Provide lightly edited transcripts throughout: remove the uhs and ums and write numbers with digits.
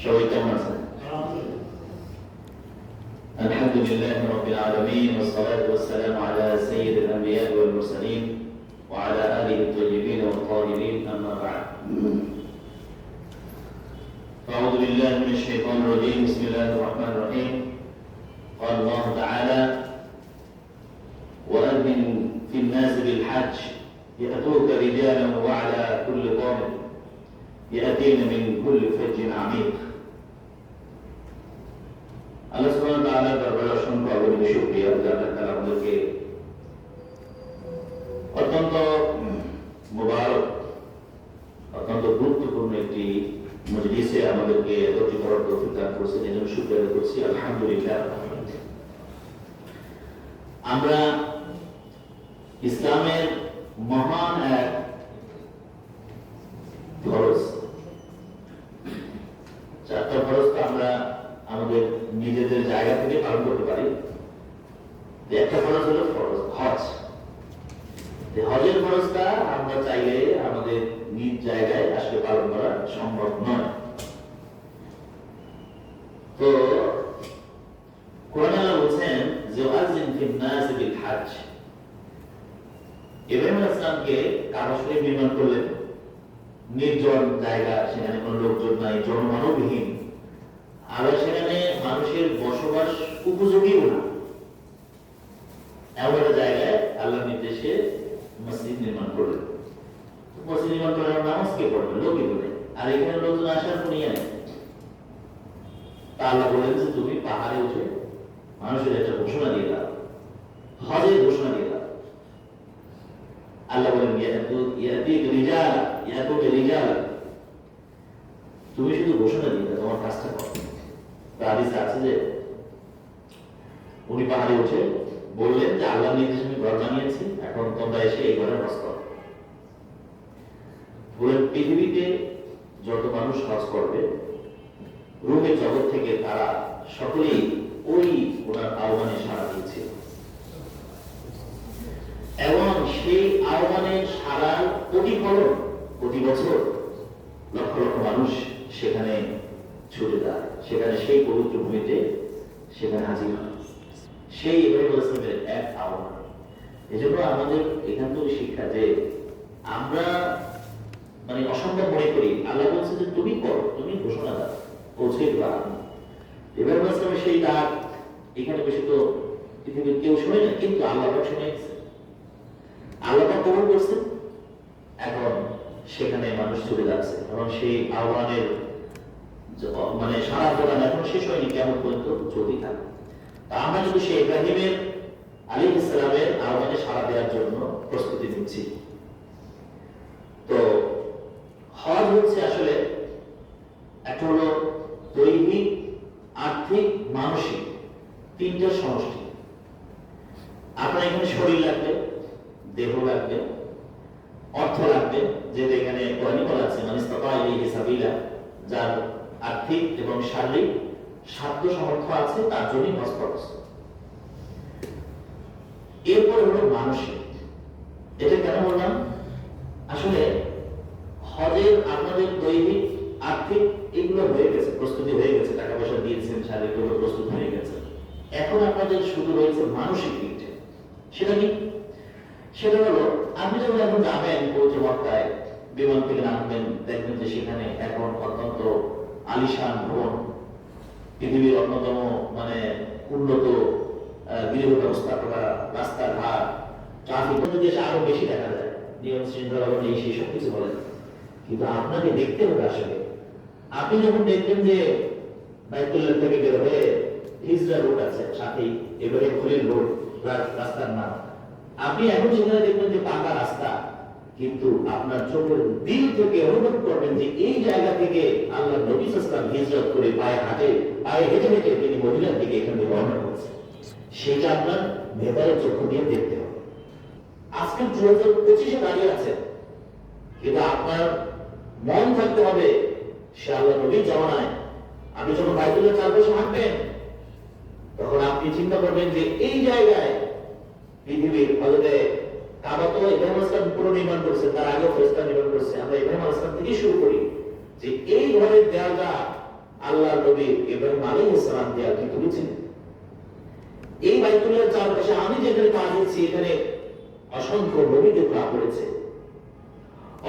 সবাই কেমন আছেন? আলহামদুলিল্লাহ রাব্বিল আলামিন ওয়াসসালাতু ওয়াসসালামু আলা সাইয়্যিদিল আম্বিয়া ওয়াল মুরসালিন ওয়া আলা আলিহি الطيبين والطاهرين أما بعد أعوذ بالله من الشيطان الرجيم بسم الله الرحمن الرحيم قال الله تعالى وأذن في الناس بالحج يأتوك رجالا وعلى كل ضامر يأتين من كل فج عميق আল্লাহ সুবহানাহু ওয়া তাআলা দরবারে অসংখ্য অগণিত শুকরিয়া যে আল্লাহ তাআলা আমাদেরকে অত্যন্ত মুবারক অত্যন্ত গুরুত্বপূর্ণ একটি মজলিসে আমাদেরকে একত্রিত হওয়ার তৌফিক দান করেছেন, এই জন্য শুকরিয়া আদায় করছি আলহামদুলিল্লাহ। আমরা ইসলামের মহান এক ফরজ, চারটা ফরজ তো আমরা আমাদের নিজেদের জায়গা থেকে পালন করতে পারি। একটা ফরজ হলো ফরজ হজ। হজের ফরজটা আমরা চাইলে আমাদের নিজ জায়গায় আসলে পালন করা সম্ভব নয়। তো কোরআন আল্লাহ বলছেন যে ওয়াজিন ফিন নাস বিল হজ। ইব্রাহিম আলাইহিস সালামকে কাবা শরীফ নির্মাণ করলেন নির্জন জায়গা, সেখানে কোনো লোকজন নাই, জনমানবহীন, আবার সেখানে মানুষের বসবাস উপযোগীও না, এমন একটা জায়গায় আল্লাহর নির্দেশে মসজিদ নির্মাণ করলেন। মসজিদ নির্মাণ করে নামাজ কে পড়বে? লোকই পড়বে। আর এখানে লোকজন আসার কোনো ইয়ে নেই। তা আল্লাহ বলেন যে তুমি পাহাড়ে উঠে মানুষের একটা ঘোষণা দিয়ে দাও, হজের ঘোষণা দিয়ে দাও। আল্লাহ বলেন তুমি শুধু ঘোষণা দিয়ে দাও, তোমার কাজটা করো। হাদিসে আছে যে উনি পাহাড়ে উঠে বললেন যে আল্লাহর নির্দেশে আমি ঘর বানিয়েছি, এখন তোমরা এসে এই ঘরে হজ করো। বলেন পৃথিবীতে যত মানুষ হজ করবে রূহের জগৎ থেকে তারা সকলেই ওই ওনার আহ্বানে সাড়া দিয়েছিল, এবং সেই আহ্বানের সাড়ার প্রতিফলন প্রতি বছর লক্ষ লক্ষ মানুষ সেখানে ছুটে যায়, সেখানে সেই পবিত্র ভূমিতে সেখানে হাজির হয়। সেই ইব্রাহিম আলাইহিস সালামের এক আহ্বান। এজন্য আমাদের এখান থেকে শিক্ষা যে আমরা মানে অসম্ভব মনে করি, আল্লাহ বলছে যে তুমি করো, তুমি ঘোষণা দাও, পৌঁছে দিবা। ইব্রাহিম আলাইহিস সালামের সেই ডাক এখানে বেশি তো পৃথিবীর কেউ শোনে না, কিন্তু আল্লাহ পাক শুনেছে, আল্লাহ পাক কবুল করছেন। এখন সেখানে মানুষ চলে যাচ্ছে, এবং সেই আহ্বানের মানে সারা প্রদান এখন শেষ হয়নি, কেমন পর্যন্ত চলতে থাকে। আমরা যদি সেই ইব্রাহিমের আলাইহিস সালামের আহ্বানে সাড়া দেওয়ার জন্য প্রস্তুতি নিচ্ছি। তো হজ হচ্ছে আসলে একটা হলো দৈহিক, আর্থিক, মানসিক তিনটা সমষ্টি। আপনার এখানে শরীর লাগবে, দেহ লাগবে, অর্থ লাগবে, যেটা এখানে কোরআনে বলা আছে মানে ইসতাতা ইলাইহি সাবিলা, যার আর্থিক এবং শারীরিক সাধ্য সামর্থ্য আছে তার জন্যই হজ ফরজ। এরপর হলো মানসিক। এটা কেন বললাম? আসলে হজের আপনাদের দৈহিক, আর্থিক এগুলো হয়ে গেছে, প্রস্তুতি হয়ে গেছে, টাকা পয়সা দিয়েছেন, শারীরিকভাবে প্রস্তুত হয়ে গেছে। এখন আপনাদের শুধু রয়েছে মানসিক দিকটা। সেটা কি? সেটা হলো আপনি যখন এখন যাবেন পবিত্র মক্কায়, বিমান থেকে নামবেন, দেখবেন যে সেখানে এখন অত্যন্ত আলিশান ভবন, পৃথিবীর অন্যতম মানে উন্নত গৃহ ব্যবস্থা করা, রাস্তাঘাট, ট্রাফিক যদি আরো বেশি দেখা যায়, নিয়ম শৃঙ্খলা এই সেই সব কিছু বলেন। কিন্তু আপনাকে দেখতে হবে আসলে আপনি যখন দেখবেন যে বাইতুল্লাহ থেকে বের হয়ে হিজরা রোড আছে, সাথেই এবারে খলিল রোড রাস্তার নাম, আপনি এখন সেখানে দেখবেন যে পাকা রাস্তা, কিন্তু আপনার চোখের দিল থেকে অনুভব করবেন যে এই জায়গা থেকে আল্লাহ নবী সাল্লাল্লাহু আলাইহি ওয়াসাল্লাম হিজরত করে পায়ে হেঁটে হেঁটে তিনি মদিনার দিকে এখানে রওনা করেছেন। সেটা আপনার ভেতরের চক্ষু দিয়ে দেখতে হবে। আজকে 2025-এ দাঁড়িয়ে আছে, কিন্তু আপনার মন থাকতে হবে সে আল্লাহ নবীর জামানায়। আপনি যখন বাইতুল্লাহ চারপাশে হাঁটবেন তখন আপনি চিন্তা করবেন যে এই জায়গায় পৃথিবীর হযরতে কাবা তো ইব্রাহিম আলাইহিস সালাম পুনর্নির্মাণ করেছে, তার আগেও ফেরেশতা নির্মাণ করেছে। আমরা ইব্রাহিম আলাইহিস সালাম থেকে শুরু করি যে এই ঘরের দেয়ালটা আল্লাহ নবী ইব্রাহিম আলাইহিস সালাম দিয়ে আপনি তুলেছেন। এই বাইতুল্লাহর চারপাশে আমি যেখানে কাজ করছি এখানে অসংখ্য নবীদের পা পড়েছে,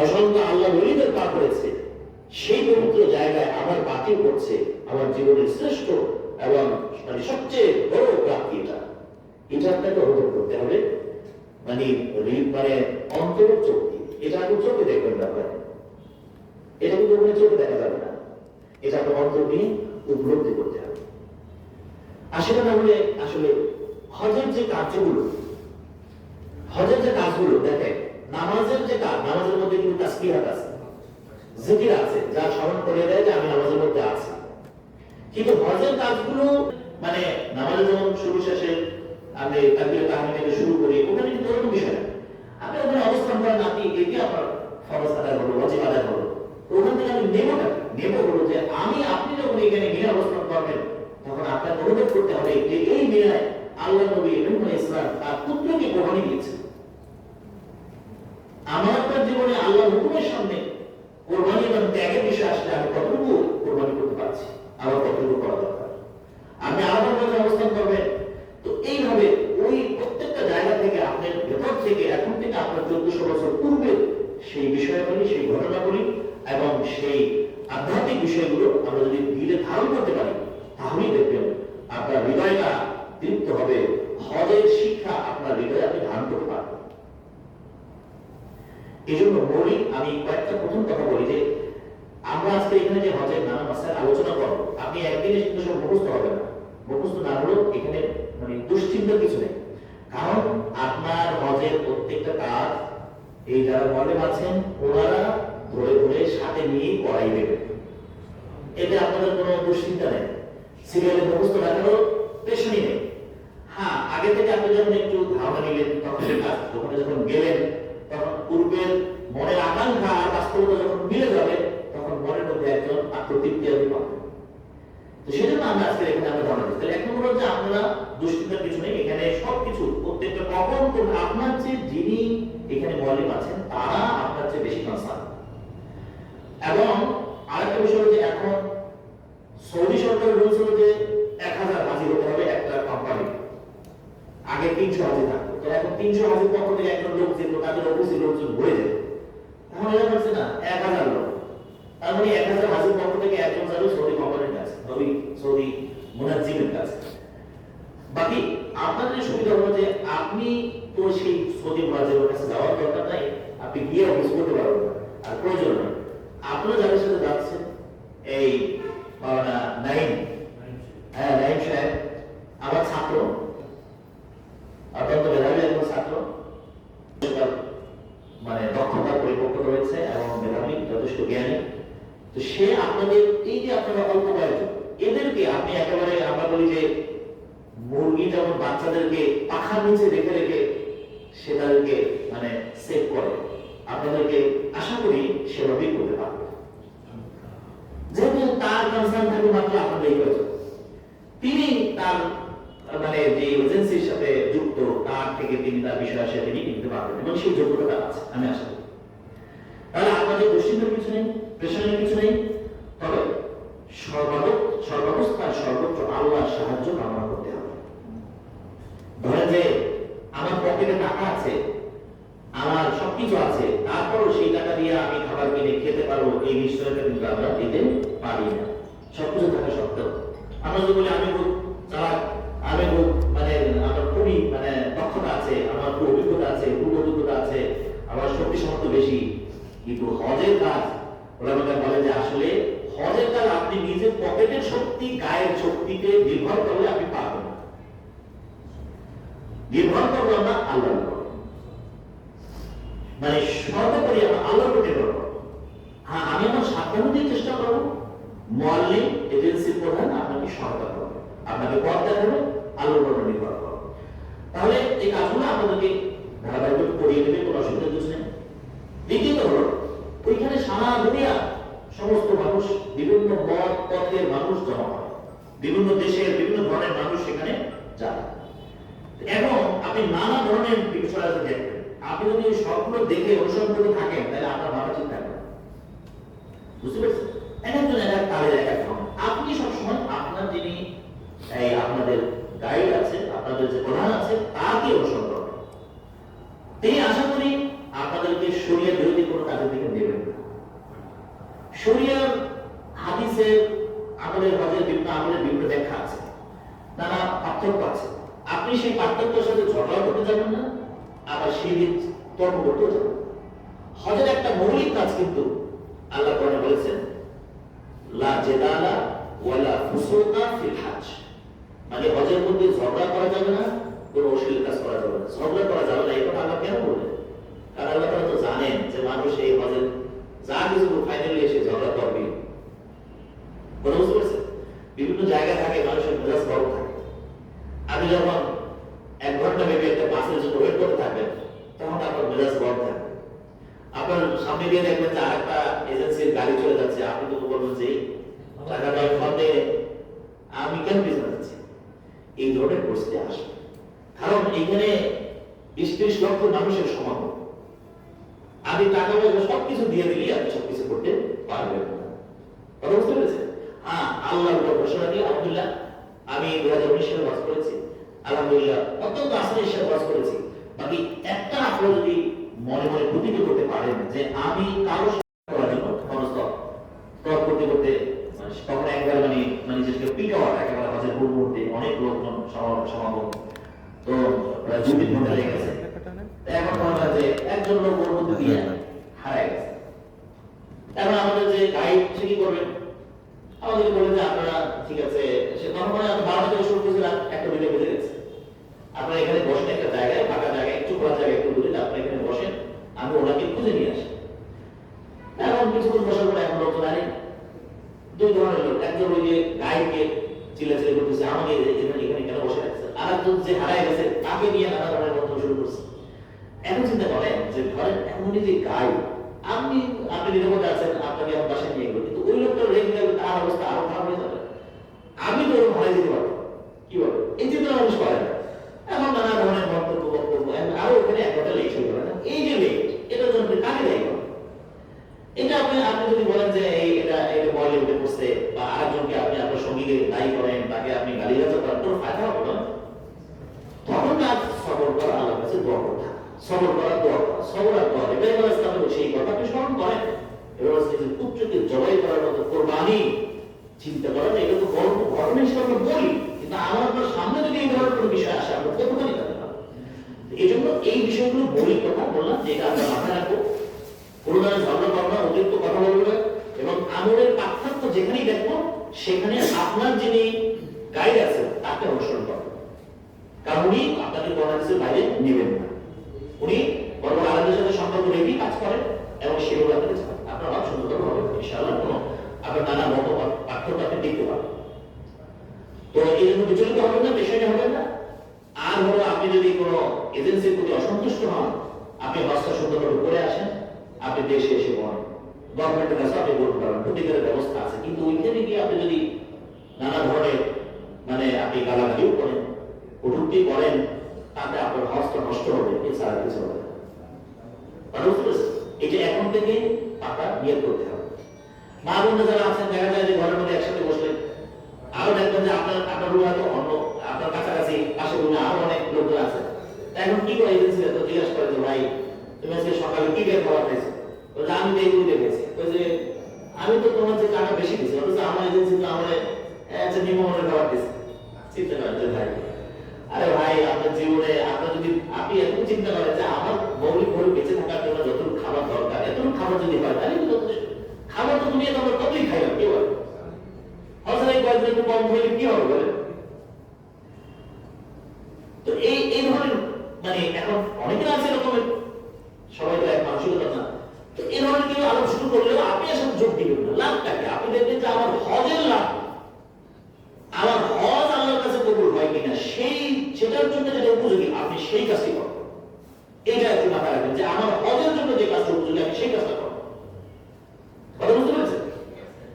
অসংখ্য আল্লাহ নবীদের পা পড়েছে। সেই পবিত্র জায়গায় আমার পাটি পড়ছে আমার জীবনের শ্রেষ্ঠ এবং মানে সবচেয়ে বড় প্রাপ্তি এটা আপনাকে অনুভব করতে হবে। মানে অন্তরের চোখ দিয়ে, এটা আপনি চোখে দেখবেন ব্যাপার, এটা কিন্তু ওখানে চোখে দেখা যাবে না, এটা আপনার অন্তর নিয়ে উপলব্ধি করতে হবে। আসলে তাহলে আসলে হজের যে কাজগুলো, হজের যে কাজগুলো দেখেন, নামাজের যে কাজ, নামাজের মধ্যে কিন্তু তাসবিহাত আছে, জিকির আছে, যা স্মরণ করে দেয় যে আমি নামাজের মধ্যে আছি। কিন্তু হজের কাজগুলো মানে নামাজের যেমন শুরু শেষে আমি তাকবীর তাহমিদ থেকে শুরু করি, ওখানে কিন্তু ওরকম বিষয় না। আপনি ওখানে অবস্থান করেন, আপনি এটি আপনার ফরজ আদায় হলো, ওয়াজিব আদায় হলো, ওখান থেকে আমি নেব হলো যে আপনি যখন এখানে মিলে অবস্থান করবেন তখন আপনার অনুভব করতে হবে যে এই মিলায় আল্লাহ নবী ইব্রাহিম আলাইহিস সালাম তার পুত্রকে কোরবানি দিয়েছেন। আমার আপনার জীবনে আল্লাহ হুকুমের সামনে কোরবানি এবং ত্যাগের বিষয় আসলে আমি কতটুকু কোরবানি করতে পারছি, আমার কতটুকু করা দরকার। আপনি আলাদাভাবে অবস্থান করবেন, তো এইভাবে ওই প্রত্যেকটা জায়গা থেকে আপনার ভেতর থেকে এখন থেকে আপনার 1400 বছর পূর্বে সেই বিষয়গুলি, সেই ঘটনাগুলি এবং সেই আধ্যাত্মিক বিষয়গুলো আমরা যদি দিলে ধারণ করতে পারি, তাহলেই দেখবেন আপনার হৃদয়টা তৃপ্ত হবে, হজের শিক্ষা আপনার হৃদয়ে আপনি ধারণ করতে পারবেন। এই জন্য মৌলিক আমি কয়েকটা প্রথম কথা বলি যে আমরা আজকে এখানে যে হজের নানা মাসাইল আলোচনা করবো, আপনি একদিনে কিন্তু সব মুখস্থ হবে না, মুখস্থ না হলেও এখানে মানে দুশ্চিন্তার কিছু নেই। কারণ আপনার হজের প্রত্যেকটা কাজ এই যারা মনে আছেন ওনারা ধরে ধরে সাথে নিয়ে করাই দেবে, এতে আপনাদের কোনো দুশ্চিন্তা নেই, সিরিয়ালে মুখস্থ রাখারও পেশনই নেই। হ্যাঁ, আগে থেকে আপনি যখন একটু ধারণা নিলেন তখন ওখানে যখন গেলেন তখন পূর্বের মনের আকাঙ্ক্ষা আর বাস্তবতা যখন মিলে যাবে তখন মনের মধ্যে একজন আত্মতৃপ্তি আপনি পাবেন। তো সেজন্য আমরা আজকে এখানে আমরা ধারণা দিচ্ছি। তাহলে এক নম্বর হচ্ছে আপনারা দুশ্চিন্তার কিছু নেই, এখানে সবকিছু প্রত্যেকটা কখন আপনার চেয়ে যিনি এখানে মৌলিক আছেন তারা আপনার চেয়ে বেশি কনসার্ন। এবং আরেকটা বিষয় হচ্ছে এখন সৌদি সরকারের রুলস হলো যে 1000 হাজি হতে হবে একটা কোম্পানি, আগে 300 হাজি থাকতো, তো এখন 300 হাজির পক্ষ থেকে একজন লোক যেত, তাদের অফিসে লোকজন ভরে যেত, এখন এরা বলছে না 1000 লোক, তার মানে 1000 হাজির পক্ষ থেকে একজন যাবে সৌদি কোম্পানির কাছে, সৌদি মুনাজ্জিমের কাছে। বাকি আপনাদের সুবিধা হলো যে আপনি তো সেই সৌদি মুনাজ্জিমের কাছে যাওয়ার দরকার নাই, আপনি গিয়ে অফিস করতে পারবেন না, আর প্রয়োজন নেই। আপনারা যাদের সাথে যাচ্ছেন এই নাইম, হ্যাঁ নাইম সাহেব আমার ছাত্র, অত্যন্ত মেধাবী একজন ছাত্র, মানে দক্ষতার পরিপক্কতা রয়েছে এবং মেধাবী, যথেষ্ট জ্ঞানী। তো সে আপনাদের এই যে আপনারা অল্প বয়স এদেরকে আপনি একেবারে আমরা বলি যে মুরগি যেমন বাচ্চাদেরকে পাখার নিচে রেখে রেখে সেটাকে মানে সেভ করে, আপনাদেরকে আশা করি সেভাবেই করতে পারবে। যেহেতু তার কনসার্ন থাকে মাত্র আপনাদের এই প্রয়োজন, তিনি তার মানে যে এজেন্সির সাথে যুক্ত তার থেকে তিনি তার বিষয় আসে তিনি নিতে পারবেন এবং সেই যোগ্যতা আছে আমি আশা করি। তাহলে আপনাদের দুশ্চিন্তার কিছু নেই, প্রেশারের কিছু নেই, তবে সর্বাবস্থায় সর্বোচ্চ আল্লাহর সাহায্য কামনা করতে হবে। ধরেন যে আমার পকেটে টাকা আছে, আমার সবকিছু আছে, তারপরও সেই টাকা দিয়ে আমি খাবার কিনে খেতে পারবো এই নিশ্চয়তা কিন্তু আমরা দিতে পারি না। সবকিছু থাকা সত্ত্বেও আমরা যদি বলি আমি খুব চালাক, আমি খুব মানে আমার খুবই মানে দক্ষতা আছে, আমার খুব অভিজ্ঞতা আছে, খুব অভিজ্ঞতা আছে, আমার শক্তি সামর্থ্য বেশি, কিন্তু হজের কাজ ওরা আমাকে বলে যে আসলে হজের কাজ আপনি নিজের পকেটের শক্তি গায়ের শক্তিকে নির্ভর করলে আপনি পারবেন না, নির্ভর করবো আমরা আল্লাহর উপর, মানে সর্বোপরি আমরা আল্লাহর উপর নির্ভর করবো। হ্যাঁ, আমি আমার সাবধানে দিয়ে চেষ্টা করবো, মুআল্লিম এজেন্সির প্রধান আপনাকে সহায়তা করবে, আপনাকে পথ দেখাবে, আল্লাহর উপর নির্ভর করবে। তাহলে এই কাজগুলো আপনাদেরকে ধারাবাহিকভাবে করিয়ে দেবে, কোনো অসুবিধা কিছু নেই। দ্বিতীয়ত হলো ওইখানে সারা দুনিয়া সমস্ত মানুষ, বিভিন্ন মত পথের মানুষ জমা হয়, বিভিন্ন দেশের বিভিন্ন ধরনের মানুষ সেখানে যায় এবং আপনি নানা ধরনের বিষয় আছে দেখবেন। আপনি যদি সবগুলো দেখে অনুসরণ করে থাকেন তাহলে আপনার মাথা ঠিক থাকবে, বুঝতে পারছেন? এক একজন এক এক কালের এক এক ধরনের, আপনি হাদিসের আমলের হজের বিভিন্ন আমলের বিভিন্ন ব্যাখ্যা আছে, নানা পার্থক্য আছে। আপনি সেই পার্থক্যের সাথে ঝগড়া করতে যাবেন না, আবার সেই দিন তর্ক করতেও যাবেন। হজের একটা মৌলিক কাজ কিন্তু আল্লাহ কোরআনে বলেছেন, লা জিদালা ওয়ালা ফুসুকা ফিল হজ, মানে হজের মধ্যে ঝগড়া করা যাবে না, কোনো অশ্লীল কাজ করা যাবে না, ঝগড়া করা যাবে না। এটা আল্লাহ কেন বললেন? কারণ আল্লাহ তাআলা তো জানেন যে মানুষ এই হজের যা কিছু ফাইনালি এসে ঝগড়া করবে। কথা বুঝতে পারছেন? বিভিন্ন জায়গায় থাকে মানুষের মেজাজ গরম থাকে। আপনি যখন 1 ঘন্টা ব্যাপী একটা বাসের জন্য ওয়েট করতে থাকবেন, তখন আপনার মেজাজ গরম থাকে। আপনার সামনে দিয়ে দেখবেন যে আরেকটা এজেন্সির গাড়ি চলে যাচ্ছে, আপনি তো বলবেন যে টাকাটা ফোনে আমি কেন পিছনে যাচ্ছি। এই ধরনের পরিস্থিতি আসে, কারণ এখানে 20-30 লক্ষ মানুষের সমাগম। আমি টাকা পয়সা সবকিছু দিয়ে দিলে আপনি সবকিছু করতে পারবেন না। কথা বুঝতে পেরেছেন? হ্যাঁ, আল্লাহর উপর ভরসা রাখলে আলহামদুলিল্লাহ আমি 2019 সালে বাস করেছি, আলহামদুলিল্লাহ অত্যন্ত আসানির সাথে বাস করেছি। বাকি একটা আপনারা যদি মনে মনে প্রতিজ্ঞা করতে পারেন যে আমি কারো সাথে করার জন্য তর্ক করতে করতে তখন একবার মানে যেটাকে পিক আওয়ার একেবারে হজের পূর্ব মুহূর্তে অনেক লোকজন সমাগম, তো প্রায় 2 ঘন্টা লেগে গেছে। এখন মনে হয় যে একজন লোক ওর মধ্যে দিয়ে হারায় গেছে। এখন আমাদের যে গাইড সে কি করবেন, আমাদেরকে বলে যে আপনারা ঠিক আছে, সে তখন মানে 12টা থেকে শুরু করেছিলাম, 1-2 বেজে গেছে। আপনারা এখানে বসেন একটা জায়গায়, ফাঁকা জায়গায়, একটু খোলা জায়গায় একটু দূরে, আপনারা এখানে বসেন, আমি ওনাকে খুঁজে নিয়ে আসি। এখন কিছুক্ষণ বসার পরে এখন লোক দাঁড়িয়ে 2 ধরনের লোক, একজন ওই যে গাইডকে চিল্লাচিল্লি করতেছে, আমাকে এখানে কেন বসে রাখছে, আর একজন যে হারায় গেছে তাকে নিয়ে নানা ধরনের বক্তব্য শুরু করছে। এখন চিন্তা করেন যে ধরেন এমনই যে গাইড, আপনি নিরাপদে আছেন, আপনাকে আমার বাসায় নিয়ে গেল, কিন্তু ওই লোকটা রেখে গেলে তার অবস্থা আরো খারাপ হয়ে যাবে। আমি তো ওরকম হারাই যেতে পারবো, কি বলে এই চিন্তা মানুষ করে না। এখন নানা ধরনের বক্তব্য আরো ওখানে 1 ঘন্টা লেট হয়ে গেল। এই যে লেট, এটার জন্য কাকে দায়ী করেন? এটা আপনি যদি বলেন যে এটা বলে উঠে পড়ছে, বা আরেকজনকে আপনি আপনার সঙ্গীকে দায়ী করেন, তাকে আপনি গালিগালাজ করেন, কোনো ফায়দা হবে না। তখন কাজ সবর করা, আল্লাহর কাছে দোয়া করতে, সবর করা, দোয়া করা, সবর আর দোয়া। ইব্রাহিম আলাইহিস সালাম সেই কথা আপনি স্মরণ করেন, এবার নিজের পুত্রকে জবাই করার মতো কোরবানি চিন্তা করেন। এটা তো গল্প ঘটনা হিসেবে আমরা বলি, কিন্তু আমার আপনার সামনে যদি এই ধরনের কোনো বিষয় আসে, আমরা কতখানি জানতে পারবো। এই জন্য এই বিষয়গুলো মৌলিক কথা বললাম, যে এটা আমরা মাথায় রাখবো। কোনো ধরনের ঝগড়া করবো না, অতিরিক্ত কথা বলবো না, এবং আমলের পার্থক্য যেখানেই দেখবো সেখানে আপনার যিনি গাইড আছে তাকে অনুসরণ করবেন। কারণ উনি আপনাকে কোরআনের বাইরে নেবেন না, উনি বরং আলাদের সাথে সম্পর্ক রেখেই কাজ করেন, এবং সেগুলো আপনাকে আপনার ভাব সুন্দর হবে ইনশাআল্লাহ। কোনো আপনার নানা মত পার্থক্য আপনি দেখতে পাবেন। তো এই জন্য বিচলিত হবেন না, পেশানি হবেন না। আর হলো আপনি যদি কোনো এজেন্সির প্রতি অসন্তুষ্ট হন, আপনি বাস্তা সুন্দরভাবে করে আসেন, আপনি দেশে এসে বলেন, গভর্নমেন্টের কাছে আপনি বলতে পারেন, প্রতিকারের ব্যবস্থা আছে। কিন্তু ওইখানে গিয়ে আপনি যদি নানা ধরনের মানে আপনি গালাগালিও করেন, কটূক্তি করেন, তাতে আপনার হজটা নষ্ট হবে, এছাড়া কিছু হবে না। এটা এখন থেকে পাকা নিয়ত করতে হবে। মা বোনরা যারা আছেন, দেখা যায় যে ঘরের মধ্যে একসাথে বসলেন, আরো দেখবেন যে আপনার রুমে হয়তো অন্য আপনার কাছাকাছি পাশের রুমে আরো অনেক লোকজন আছে। এখন কি করে এজেন্সি তো জিজ্ঞাসা করে যে ভাই তুমি আজকে সকালে কি বের খাবার খাইছো? বলছে আমি তো এইগুলো দেখেছি। বলছে আমি তো তোমার যে টাকা বেশি দিচ্ছি, অথচ আমার এজেন্সি তো আমার নিম্নমানের খাবার দিচ্ছে। চিন্তা করেন যে ভাই, আরে ভাই আপনার জীবনে আপনার যদি আপনি এতটুকু চিন্তা করেন যে আমার মৌলিক ভাবে বেঁচে থাকার জন্য যতটুকু খাবার দরকার, এতটুকু খাবার যদি হয় তাহলে তো যথেষ্ট। খাবার তো দুনিয়া তো আমরা কতই খাইলাম, কি বলে হজরে কয়েকদিন একটু কম খাইলে কি হবে বলে? তো এই ধরনের মানে এখন অনেকের আছে এরকমের, সবাই তো এক মানসিকতা না। তো এই ধরনের কেউ আলোপ শুরু করলেও আপনি আসলে যোগ দিবেন না। লাভটাকে আপনি দেখবেন যে আমার হজের লাভ, আমার হজ আল্লাহর কাছে কবুল হয় কিনা সেটার জন্য যেটা উপযোগী আপনি সেই কাজটি করবেন। এইটা একটু মাথায় রাখবেন যে আমার হজের জন্য যে কাজটা উপযোগী আমি সেই কাজটা করবো। কথা বুঝতে পেরেছেন?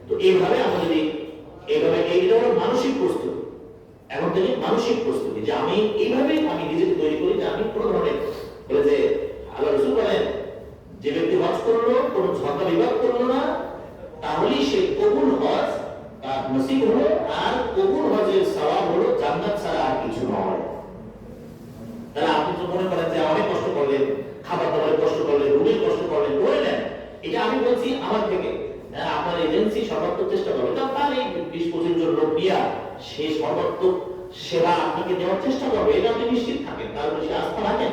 তো এইভাবে আমরা যদি এইভাবে এইটা হলো মানসিক প্রস্তুতি। এখন থেকে মানসিক প্রস্তুতি যে আমি এইভাবে আমি নিজেকে তৈরি করি যে আমি কোনো ধরনের বলে যে আল্লাহ রাসূল বলেন যে ব্যক্তি হজ করলো, কোনো ঝগড়া বিবাদ করলো না, তাহলেই সে কবুল হজ তার নসিব হলো। আর কবুল হজের সওয়াব হলো জান্নাত ছাড়া আর কিছু নয়। তাহলে আপনি তো মনে করেন যে অনেক কষ্ট করলেন, খাবার দাবারে কষ্ট করলেন, রুমে কষ্ট করলেন, করে নেন। এটা আমি বলছি আমার থেকে, আপনার এজেন্সি সর্বাত্মক চেষ্টা করবে, কারণ 20-25 জন লোক নিয়ে সে সর্বাত্মক সেবা আপনাকে দেওয়ার চেষ্টা করবে, এটা আপনি নিশ্চিত থাকেন, তার উপরে সে আস্থা রাখেন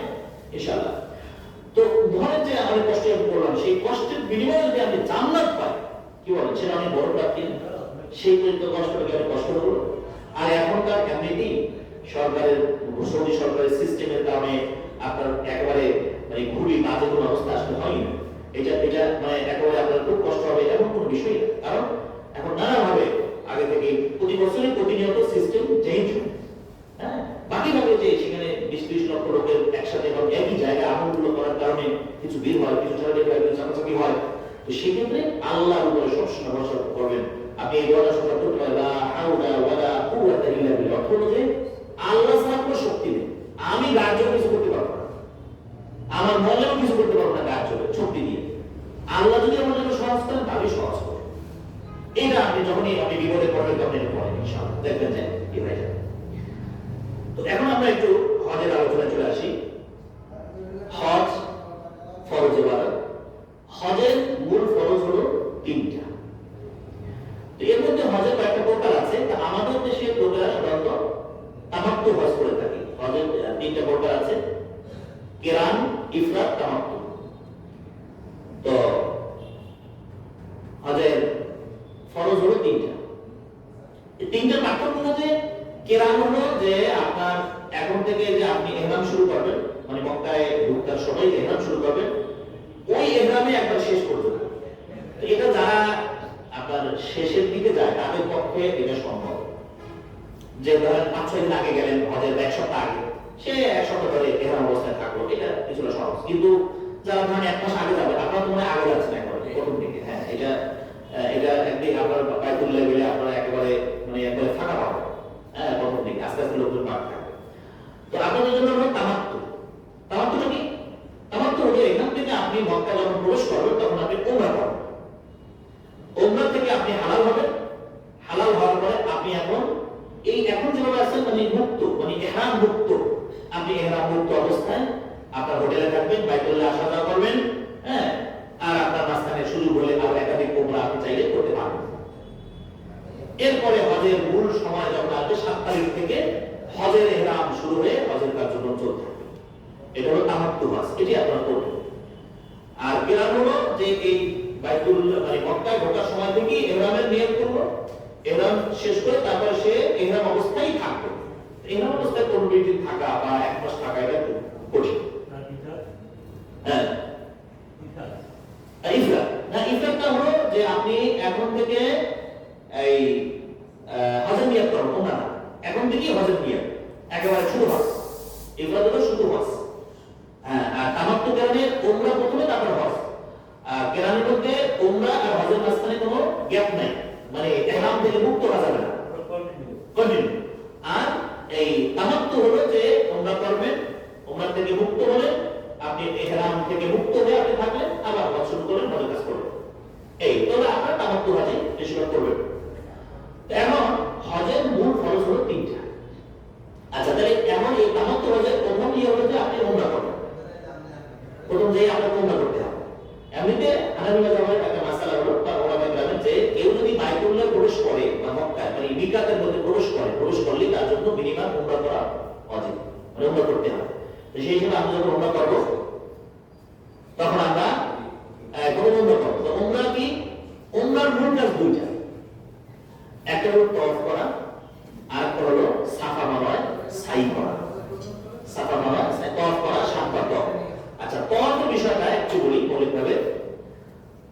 ইনশাআল্লাহ। তো ধরেন যে অনেক কষ্ট করলাম, সেই কষ্টের বিনিময়ে যদি আপনি জান্নাত পাই, কি বলেন, সেটা অনেক বড় প্রাপ্তি। সেই পর্যন্ত কষ্ট করে অনেক কষ্ট করবো। আর এখনকার এমনিতেই সরকারের, সৌদি সরকারের সিস্টেমের কারণে আপনার একেবারে মানে খুবই বাজে কোনো অবস্থা আসলে হয় না। এটা মানে একেবারে আপনার খুব কষ্ট হবে এমন কোনো বিষয় না, কারণ এখন নানাভাবে আগে থেকে প্রতি বছরই প্রতিনিয়ত সিস্টেম চেঞ্জ হয়। হ্যাঁ, বাকি ভাবে যে সেখানে 20-30 লক্ষ লোকের একসাথে এবং একই জায়গায় আমলগুলো করার কারণে কিছু ভিড় হয়, কিছু ঝাড়াঝাড়ি হয়, কিছু চাপাচাপি হয়, তো সেক্ষেত্রে আল্লাহর উপরে সবসময় ভরসা করবেন। আপনি এই দোয়াটা সব করতে পারেন, লা হাওলা ওয়ালা কুওয়াতা ইল্লা বিল্লাহ, অর্থ হলো যে আল্লাহ ছাড়া কোনো শক্তি নেই, আমি গাছ জন্য কিছু করতে পারবো না, আমার মনেও কিছু করতে পারবো না গাছ জন্য শক্তি দিয়ে। আল্লাহ যদি আমার জন্য সহজ করেন তাহলে সহজ করেন। এটা আপনি যখনই আপনি বিপদে পড়বেন তখন এটা পড়েন, ইনশাআল্লাহ দেখবেন যে কি হয়ে যাবে। তো এখন আমরা একটু হজের আলোচনায় চলে আসি। হজ ফরজ ইবাদত। হজের মূল ফরজ হলো 3টা। তো এর মধ্যে হজের কয়েকটা প্রকার আছে। তা আমাদের দেশে লোকেরা সাধারণত তামাত্তু হজ করে থাকে। হজের 3টা প্রকার আছে, কিরান, ইফরাদ, তামাত্তু। তো হজের ফরজ হলো 3টা। এই 3টার পার্থক্য হলো যে কিরান হলো যে আপনার এখন থেকে যে আপনি ইহরাম শুরু করবেন, মানে মক্কায় ঢুকতার সময় ইহরাম শুরু করবেন, ওই ইহরামে একবার শেষ করবেন। তো এটা যারা আপনার শেষের দিকে যায় তাদের পক্ষে এটা সম্ভব। যে ধরেন 5-6 দিন আগে গেলেন, হজের 1 সপ্তাহ আগে, সে 1 সপ্তাহ ধরে ইহরাম অবস্থায় থাকলো, এটা কিছুটা সহজ। কিন্তু যারা ধরেন 1 মাস আগে যাবে, আপনারা তো মনে আগে যাচ্ছেন একবারে প্রথম দিকে, হ্যাঁ, এটা একদিন আপনার বাইতুল্লাহ গেলে আপনারা একেবারে মানে একবারে ফাঁকা পাবেন, হ্যাঁ, প্রথম দিকে আস্তে আস্তে লোকজন বাড়তে থাকবে। তো আপনাদের জন্য হলো তামাত্তু। তামাত্তুটা কি? তামাত্তু হলো এখান থেকে আপনি মক্কা যখন প্রবেশ করবেন তখন আপনি উমরা করবেন, উমরা থেকে আপনি হালাল হবেন, হালাল হওয়ার পরে আপনি এখন যেভাবে আছেন মানে মুক্ত, মানে ইহরাম মুক্ত, আপনি ইহরাম মুক্ত অবস্থায় আপনার হোটেলে থাকবেন, বাইতুল্লাহ আসা যাওয়া করবেন, হ্যাঁ, আর আপনার মাঝখানে সুযোগ হলে আরো একাধিক উমরা আপনি চাইলে করতে পারবেন। এরপরে হজের মূল সময় যখন আসবে 7 তারিখ থেকে হজের ইহরাম শুরু হয়ে হজের কার্যক্রম চলতে থাকবে। এটা হলো তামাত্তু হজ, এটি আপনারা করবেন। আর কিরান হলো যে এই বাইতুল্লাহ মানে মক্কায় ঢোকার সময় থেকে ইহরামের নিয়ত করলো, ইহরাম শেষ করে তারপরে সে ইহরাম অবস্থায় থাকবে। ইহরাম অবস্থায় 15 দিন থাকা বা 1 মাস থাকা এটা কঠিন। হ্যাঁ, ইফরাদটা হলো যে আপনি এখন থেকে এই হজের নিয়ত করবেন, ওনা এখন থেকেই হজের নিয়ত, একেবারে শুরু হজ। ইফরাদ হলো শুধু হজ। হ্যাঁ, আর তামাত্তু কেরানের উমরা প্রথমে, তারপর হজ। আর কেরানের মধ্যে উমরা আর হজের মাঝখানে কোনো গ্যাপ নাই, মানে ইহরাম থেকে মুক্ত হওয়া যাবে না, কন্টিনিউ। আর এই তামাত্তু হলো যে উমরা করবেন, উমরা থেকে মুক্ত হলে আপনি ইহরাম থেকে মুক্ত হয়ে আপনি থাকলেন, আবার হজ শুরু করলেন, হজের কাজ করলেন। এই তাহলে আপনার তামাত্তু হজে বেশিরভাগ করবেন। এখন হজের মূল ফরজ হলো 3টা। আচ্ছা, তাহলে এখন এই তামাত্তু হজের প্রথম নিয়ম হলো যে আপনি উমরা করবেন, প্রথম যেই আপনাকে উমরা করতে হবে। এমনিতে হানাফি মাযহাবের একটা মাসআলা হলো বা ওলামায়ে কেরামের যে কেউ যদি বাইতুল্লাহ প্রবেশ করে বা মক্কায় মানে মিকাতের মধ্যে প্রবেশ করলে তার জন্য মিনিমাম উমরা করা ওয়াজিব, মানে উমরা করতে হবে। তো সেই হিসেবে আমরা যখন উমরা করব তখন আমরা কোন উমরা করব। তো উমরা কি? উমরার মূল কাজ 2টা। একটা হলো তওয়াফ করা, আর একটা হলো সাফা মারওয়া সাই করা। সাফা মারওয়া তওয়াফ করা, 7 বার তওয়াফ। আচ্ছা, তওয়াফের বিষয়টা একটু বলি মৌলিকভাবে।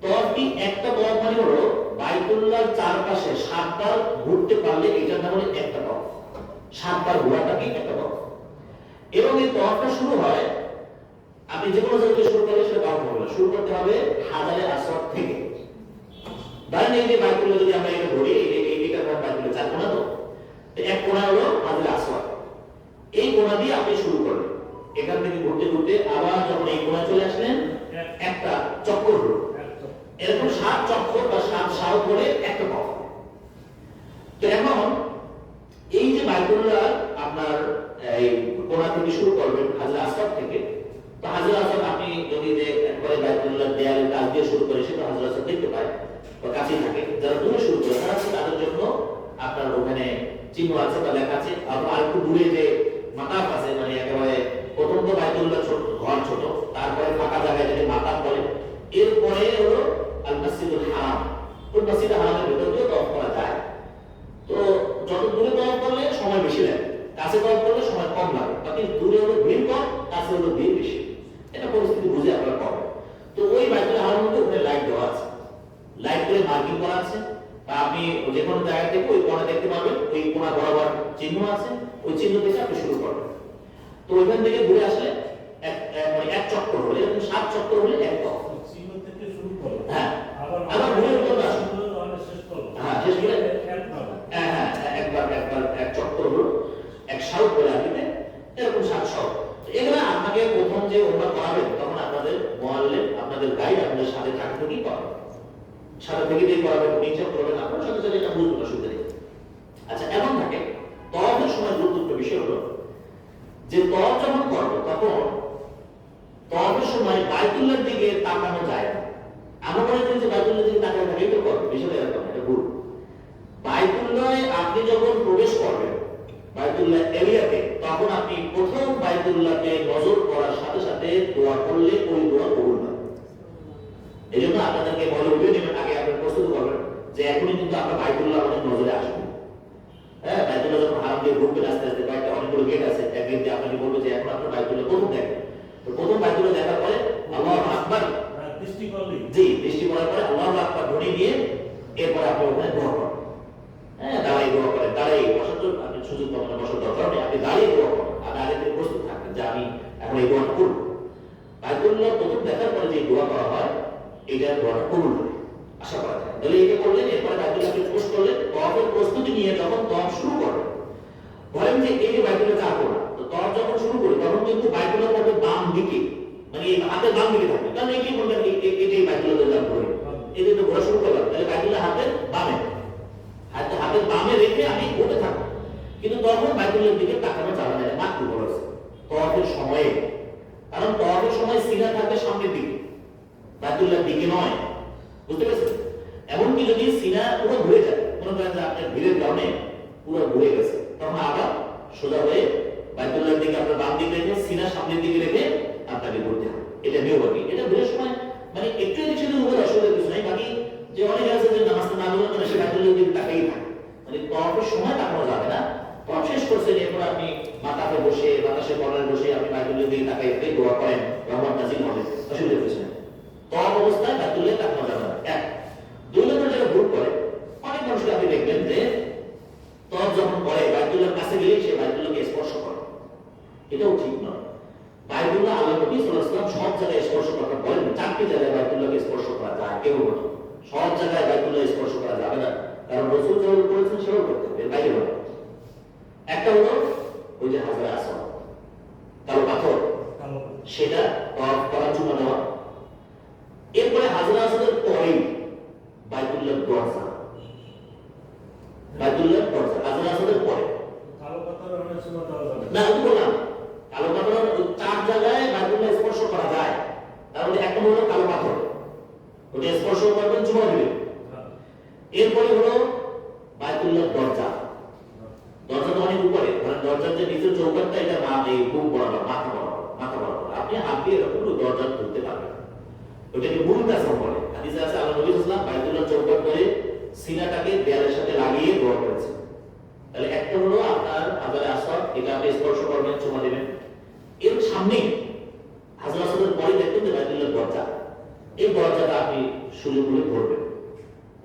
তওয়াফ কি? একটা তওয়াফ মানে হলো বাইতুল্লাহর চারপাশে 7 বার ঘুরতে পারলে এটার নাম হলো একটা তওয়াফ। 7 বার ঘোরাটা কি? একটা তওয়াফ। এবং এই তওয়াফটা শুরু হয়, আপনি যে কোনো জায়গা থেকে শুরু করলে সেটা তওয়াফ হবে না, শুরু করতে হবে হাজারে আসওয়াদ থেকে। ধরেন এই যে বাইতুল্লাহ যদি আমরা এটা ধরি, এইটা বাইতুল্লাহ 4 কোণা, তো এক কোণা হলো হাজারে আসওয়াদ, এই কোণা দিয়ে আপনি শুরু করলেন, এখান থেকে ঘুরতে ঘুরতে আবার যখন এই কোণায় চলে আসলেন একটা চক্কর হলো, এরকম 7 চক্কর বা 7 সাউ করে একটা তওয়াফ। তো এখন এই যে বাইতুল্লাহ আপনার এই কোণা থেকে শুরু করবেন হাজরে আসওয়াদ থেকে, তো হাজরে আসওয়াদ আপনি যদি যে একবারে বাইতুল্লাহ দেয়ালের কাছ দিয়ে শুরু করে সেটা হাজরে আসওয়াদ দেখতে পায় বা কাছেই থাকে। যারা দূরে শুরু করে চিহ্ন আছে বা লেখা আছে, আর একটু দূরে যে মাতাফ আছে, মানে একেবারে প্রথম তো বাইতুল্লাহ ছোট, ঘর ছোট, তারপরে ফাঁকা জায়গায় যদি মাতাফ বলে, এরপরে হলো আল মসজিদুল হারাম। ওই মসজিদুল হারামের ভেতর দিয়ে তওয়াফ করা যায়। তো যত দূরে তওয়াফ করলে সময় বেশি লাগে, কাছে তওয়াফ করলে সময় কম লাগে। বাকি দূরে হলো ভিড় কম, কাছে হলো ভিড় বেশি। এটা পরিস্থিতি বুঝে আপনারা করবেন। তো ওই বাইতুল হারামের মধ্যে ওখানে লাইট দেওয়া আছে, লাইট করে মার্কিং করা আছে, বা আপনি যে কোনো জায়গা থেকে ওই কোণা দেখতে পাবেন, ওই কোণা বরাবর চিহ্ন আছে, ওই চিহ্ন থেকে আপনি শুরু করবেন। তো ওইখান থেকে ঘুরে আসলে এক চক্কর হলে, এরকম 7 চক্কর হলে এক তওয়াফ। চিহ্ন থেকে শুরু করো, হ্যাঁ, আবার ঘুরে চলে আসুন। শেষ করো। হ্যাঁ, শেষ করে একবার এক চক্কর হলো, এক শাউক বলে আরবিতে, এরকম 7 শাউক। এগুলো আপনাকে প্রথম যে ওমরা করাবেন, তখন আপনাদের মুআল্লিম, আপনাদের গাইড আপনাদের সাথে থাকতে থেকেই করাবেন, সাথে থেকে দিয়ে করাবেন, নিচে করবেন, আপনার সাথে সাথে এটা বুঝবেন, অসুবিধা নেই। আচ্ছা, এমন থাকে তওয়াফের সময় গুরুত্বপূর্ণ বিষয় হলো যে তওয়াফ যখন করবো, তখন তওয়াফের সময় বাইতুল্লাহর দিকে তাকানো যায় না। আমরা মনে করি যে বাইতুল্লাহর দিকে তাকানো থাকলেই তো করবো, বিষয়টা এরকম, এটা ভুল। বাইতুল্লাহে আপনি যখন প্রবেশ করবেন, বাইতুল্লাহ এরিয়াতে, তখন আপনি প্রথম বাইতুল্লাহকে নজর করার সাথে সাথে দোয়া করলে ওই দোয়া কবুল হয়। এই জন্য আপনাদেরকে বলে উঠিয়ে নেবেন, আগে আপনি প্রস্তুত করবেন যে এখনই কিন্তু আপনার বাইতুল্লাহ আমাদের নজরে আসবে। হ্যাঁ, বাইতুল্লাহ যখন হারাম দিয়ে ঢুকবেন, আস্তে আস্তে কয়েকটা অনেকগুলো গেট আছে, এক গেট দিয়ে আপনাকে বলবো যে এখন আপনার বাইতুল্লাহ প্রথম দেখবেন। তো প্রথম বাইতুল্লাহ দেখার পরে আল্লাহু আকবার, দৃষ্টি করলে, জি, দৃষ্টি করার পরে আল্লাহু আকবার ধ্বনি দিয়ে এরপর আপনি ওখানে দোয়া করেন। হ্যাঁ, দাঁড়িয়ে দোয়া করেন, দাঁড়িয়ে বসার জন্য আপনি সুযোগ পাবেন, বসার দরকার নেই, আপনি দাঁড়িয়ে দোয়া করেন। আপনি আগে থেকে প্রস্তুত থাকবেন যে আমি এখন এই দোয়াটা করব। বাইতুল্লাহ প্রথম দেখার পরে যে দোয়া করা হয়, এটা দোয়াটা কবুল হয়, আশা করা যায়। তাহলে এটা করলেন, এরপরে বাইতুল্লাহকে প্রবেশ করলেন, তওয়াফের প্রস্তুতি নিয়ে যখন তওয়াফ শুরু করবেন, ধরেন যে এই যে বাইতুল্লাহ যাবো না, তো তওয়াফ যখন শুরু করি তখন কিন্তু বাইতুল্লাহ থাকবে বাম দিকে, মানে এই হাতের বাম দিকে থাকবে। কারণ এটাই বলবেন এটাই বাইতুল্লাহ যাব করে, এই যে ঘোরা শুরু করলাম, তাহলে বাইতুল্লাহ হাতের বামে, হাতের বামে রেখে আমি ঘুরতে থাকবো। কিন্তু তখন বাইতুল্লাহর দিকে তাকানো যাবে না, মাত্র বলেছে তওয়াফের সময়ে। কারণ তওয়াফের সময় সিনা থাকবে সামনের দিকে, বাইতুল্লাহর দিকে নয়, বুঝতে পেরেছেন? এমনকি যদি সিনা পুরো ঘুরে যায়, মনে করেন যে আপনার ভিড়ের কারণে পুরো ঘুরে গেছে, তখন আবার সোজা হয়ে বাইতুল্লাহর দিকে আপনার বাম দিকে রেখে সিনা সামনের দিকে রেখে আপনাকে ঘুরতে হবে। এটা নিয়ম আর কি। এটা ঘুরের সময় মানে একটু এদিক সেদিক উপরে অসুবিধা কিছু নাই। বাকি যে অনেকে আছে যে নামাজটা না বলে মানে সে বাইতুল্লাহর দিকে তাকাই থাকে, মানে তওয়াফের সময় তাকানো যাবে না। তওয়াফ শেষ করছেন, এরপর আপনি মাথাতে বসে, বাতাসে কর্নারে বসে আপনি বাইতুল্লাহর দিকে তাকাই থেকে দোয়া করেন, রহমত নাজিল হবে, অসুবিধা কিছু নাই। তওয়াফ অবস্থায় বাইতুল্লাহ তাকানো যাবে না। এক। 2 নম্বর যেটা ভুল করে অনেক মানুষকে আপনি দেখবেন যে তওয়াফ যখন করে বাইতুল্লাহর কাছে গেলে সে বাইতুল্লাহকে স্পর্শ করে, এটাও ঠিক নয়। বাইতুল্লাহ আল্লাহ নবী সাল্লাল্লাহু আলাইহি ওয়াসাল্লাম সব জায়গায় স্পর্শ করতে বলেন, 4টি জায়গায় বাইতুল্লাহকে স্পর্শ করা যায়, কেউ না। সব জায়গায় বাইতুল্লাহ স্পর্শ করা যাবে না, কারণ রাসূল যেভাবে করেছেন সেভাবে করতে হবে, এর বাইরে নয়। একটা হলো ওই যে হাজরে আসওয়াদ, কালো পাথর, সেটা তওয়াফ করার জন্য নেওয়া। এরপরে হাজরে আসওয়াদের পরেই বাইতুল্লাহর দরজা, বাইতুল্লাহর দরজা হাজরে আসওয়াদের পরে। কালো পাথর অনেক সময় দেওয়া যাবে না, আমি বললাম কালো পাথর 4 জায়গায় বাইতুল্লাহ স্পর্শ করা যায়। তার মধ্যে একটা হলো কালো পাথর, ওটা স্পর্শ করবেন, চুমা দিবেন। এরপরে হলো বাইতুল্লাহর দরজা, দরজা তো অনেক উপরে, মানে দরজার যে নিচের চৌকাঠটা, এটা এই বুক বরাবর, মাথা বরাবর আপনি হাত দিয়ে এরকম দরজা ধরতে পারবেন। ওটাকে মুলতাসাম বলে। হাদিসে আছে আল্লাহ নবী সাল্লাল্লাহু আলাইহি ওয়াসাল্লাম বাইতুল্লাহ চৌকাঠ করে সিনাটাকে দেয়ালের সাথে লাগিয়ে দোয়া করেছেন। তাহলে একটা হলো আপনার হাজরে আসওয়াদ, এটা আপনি স্পর্শ করবেন, চুমা দিবেন। এর সামনে হাজরে আসওয়াদের পরে দেখবেন যে বাইতুল্লাহর দরজা, এই দরজাটা আপনি সুযোগ করে ধরবেন,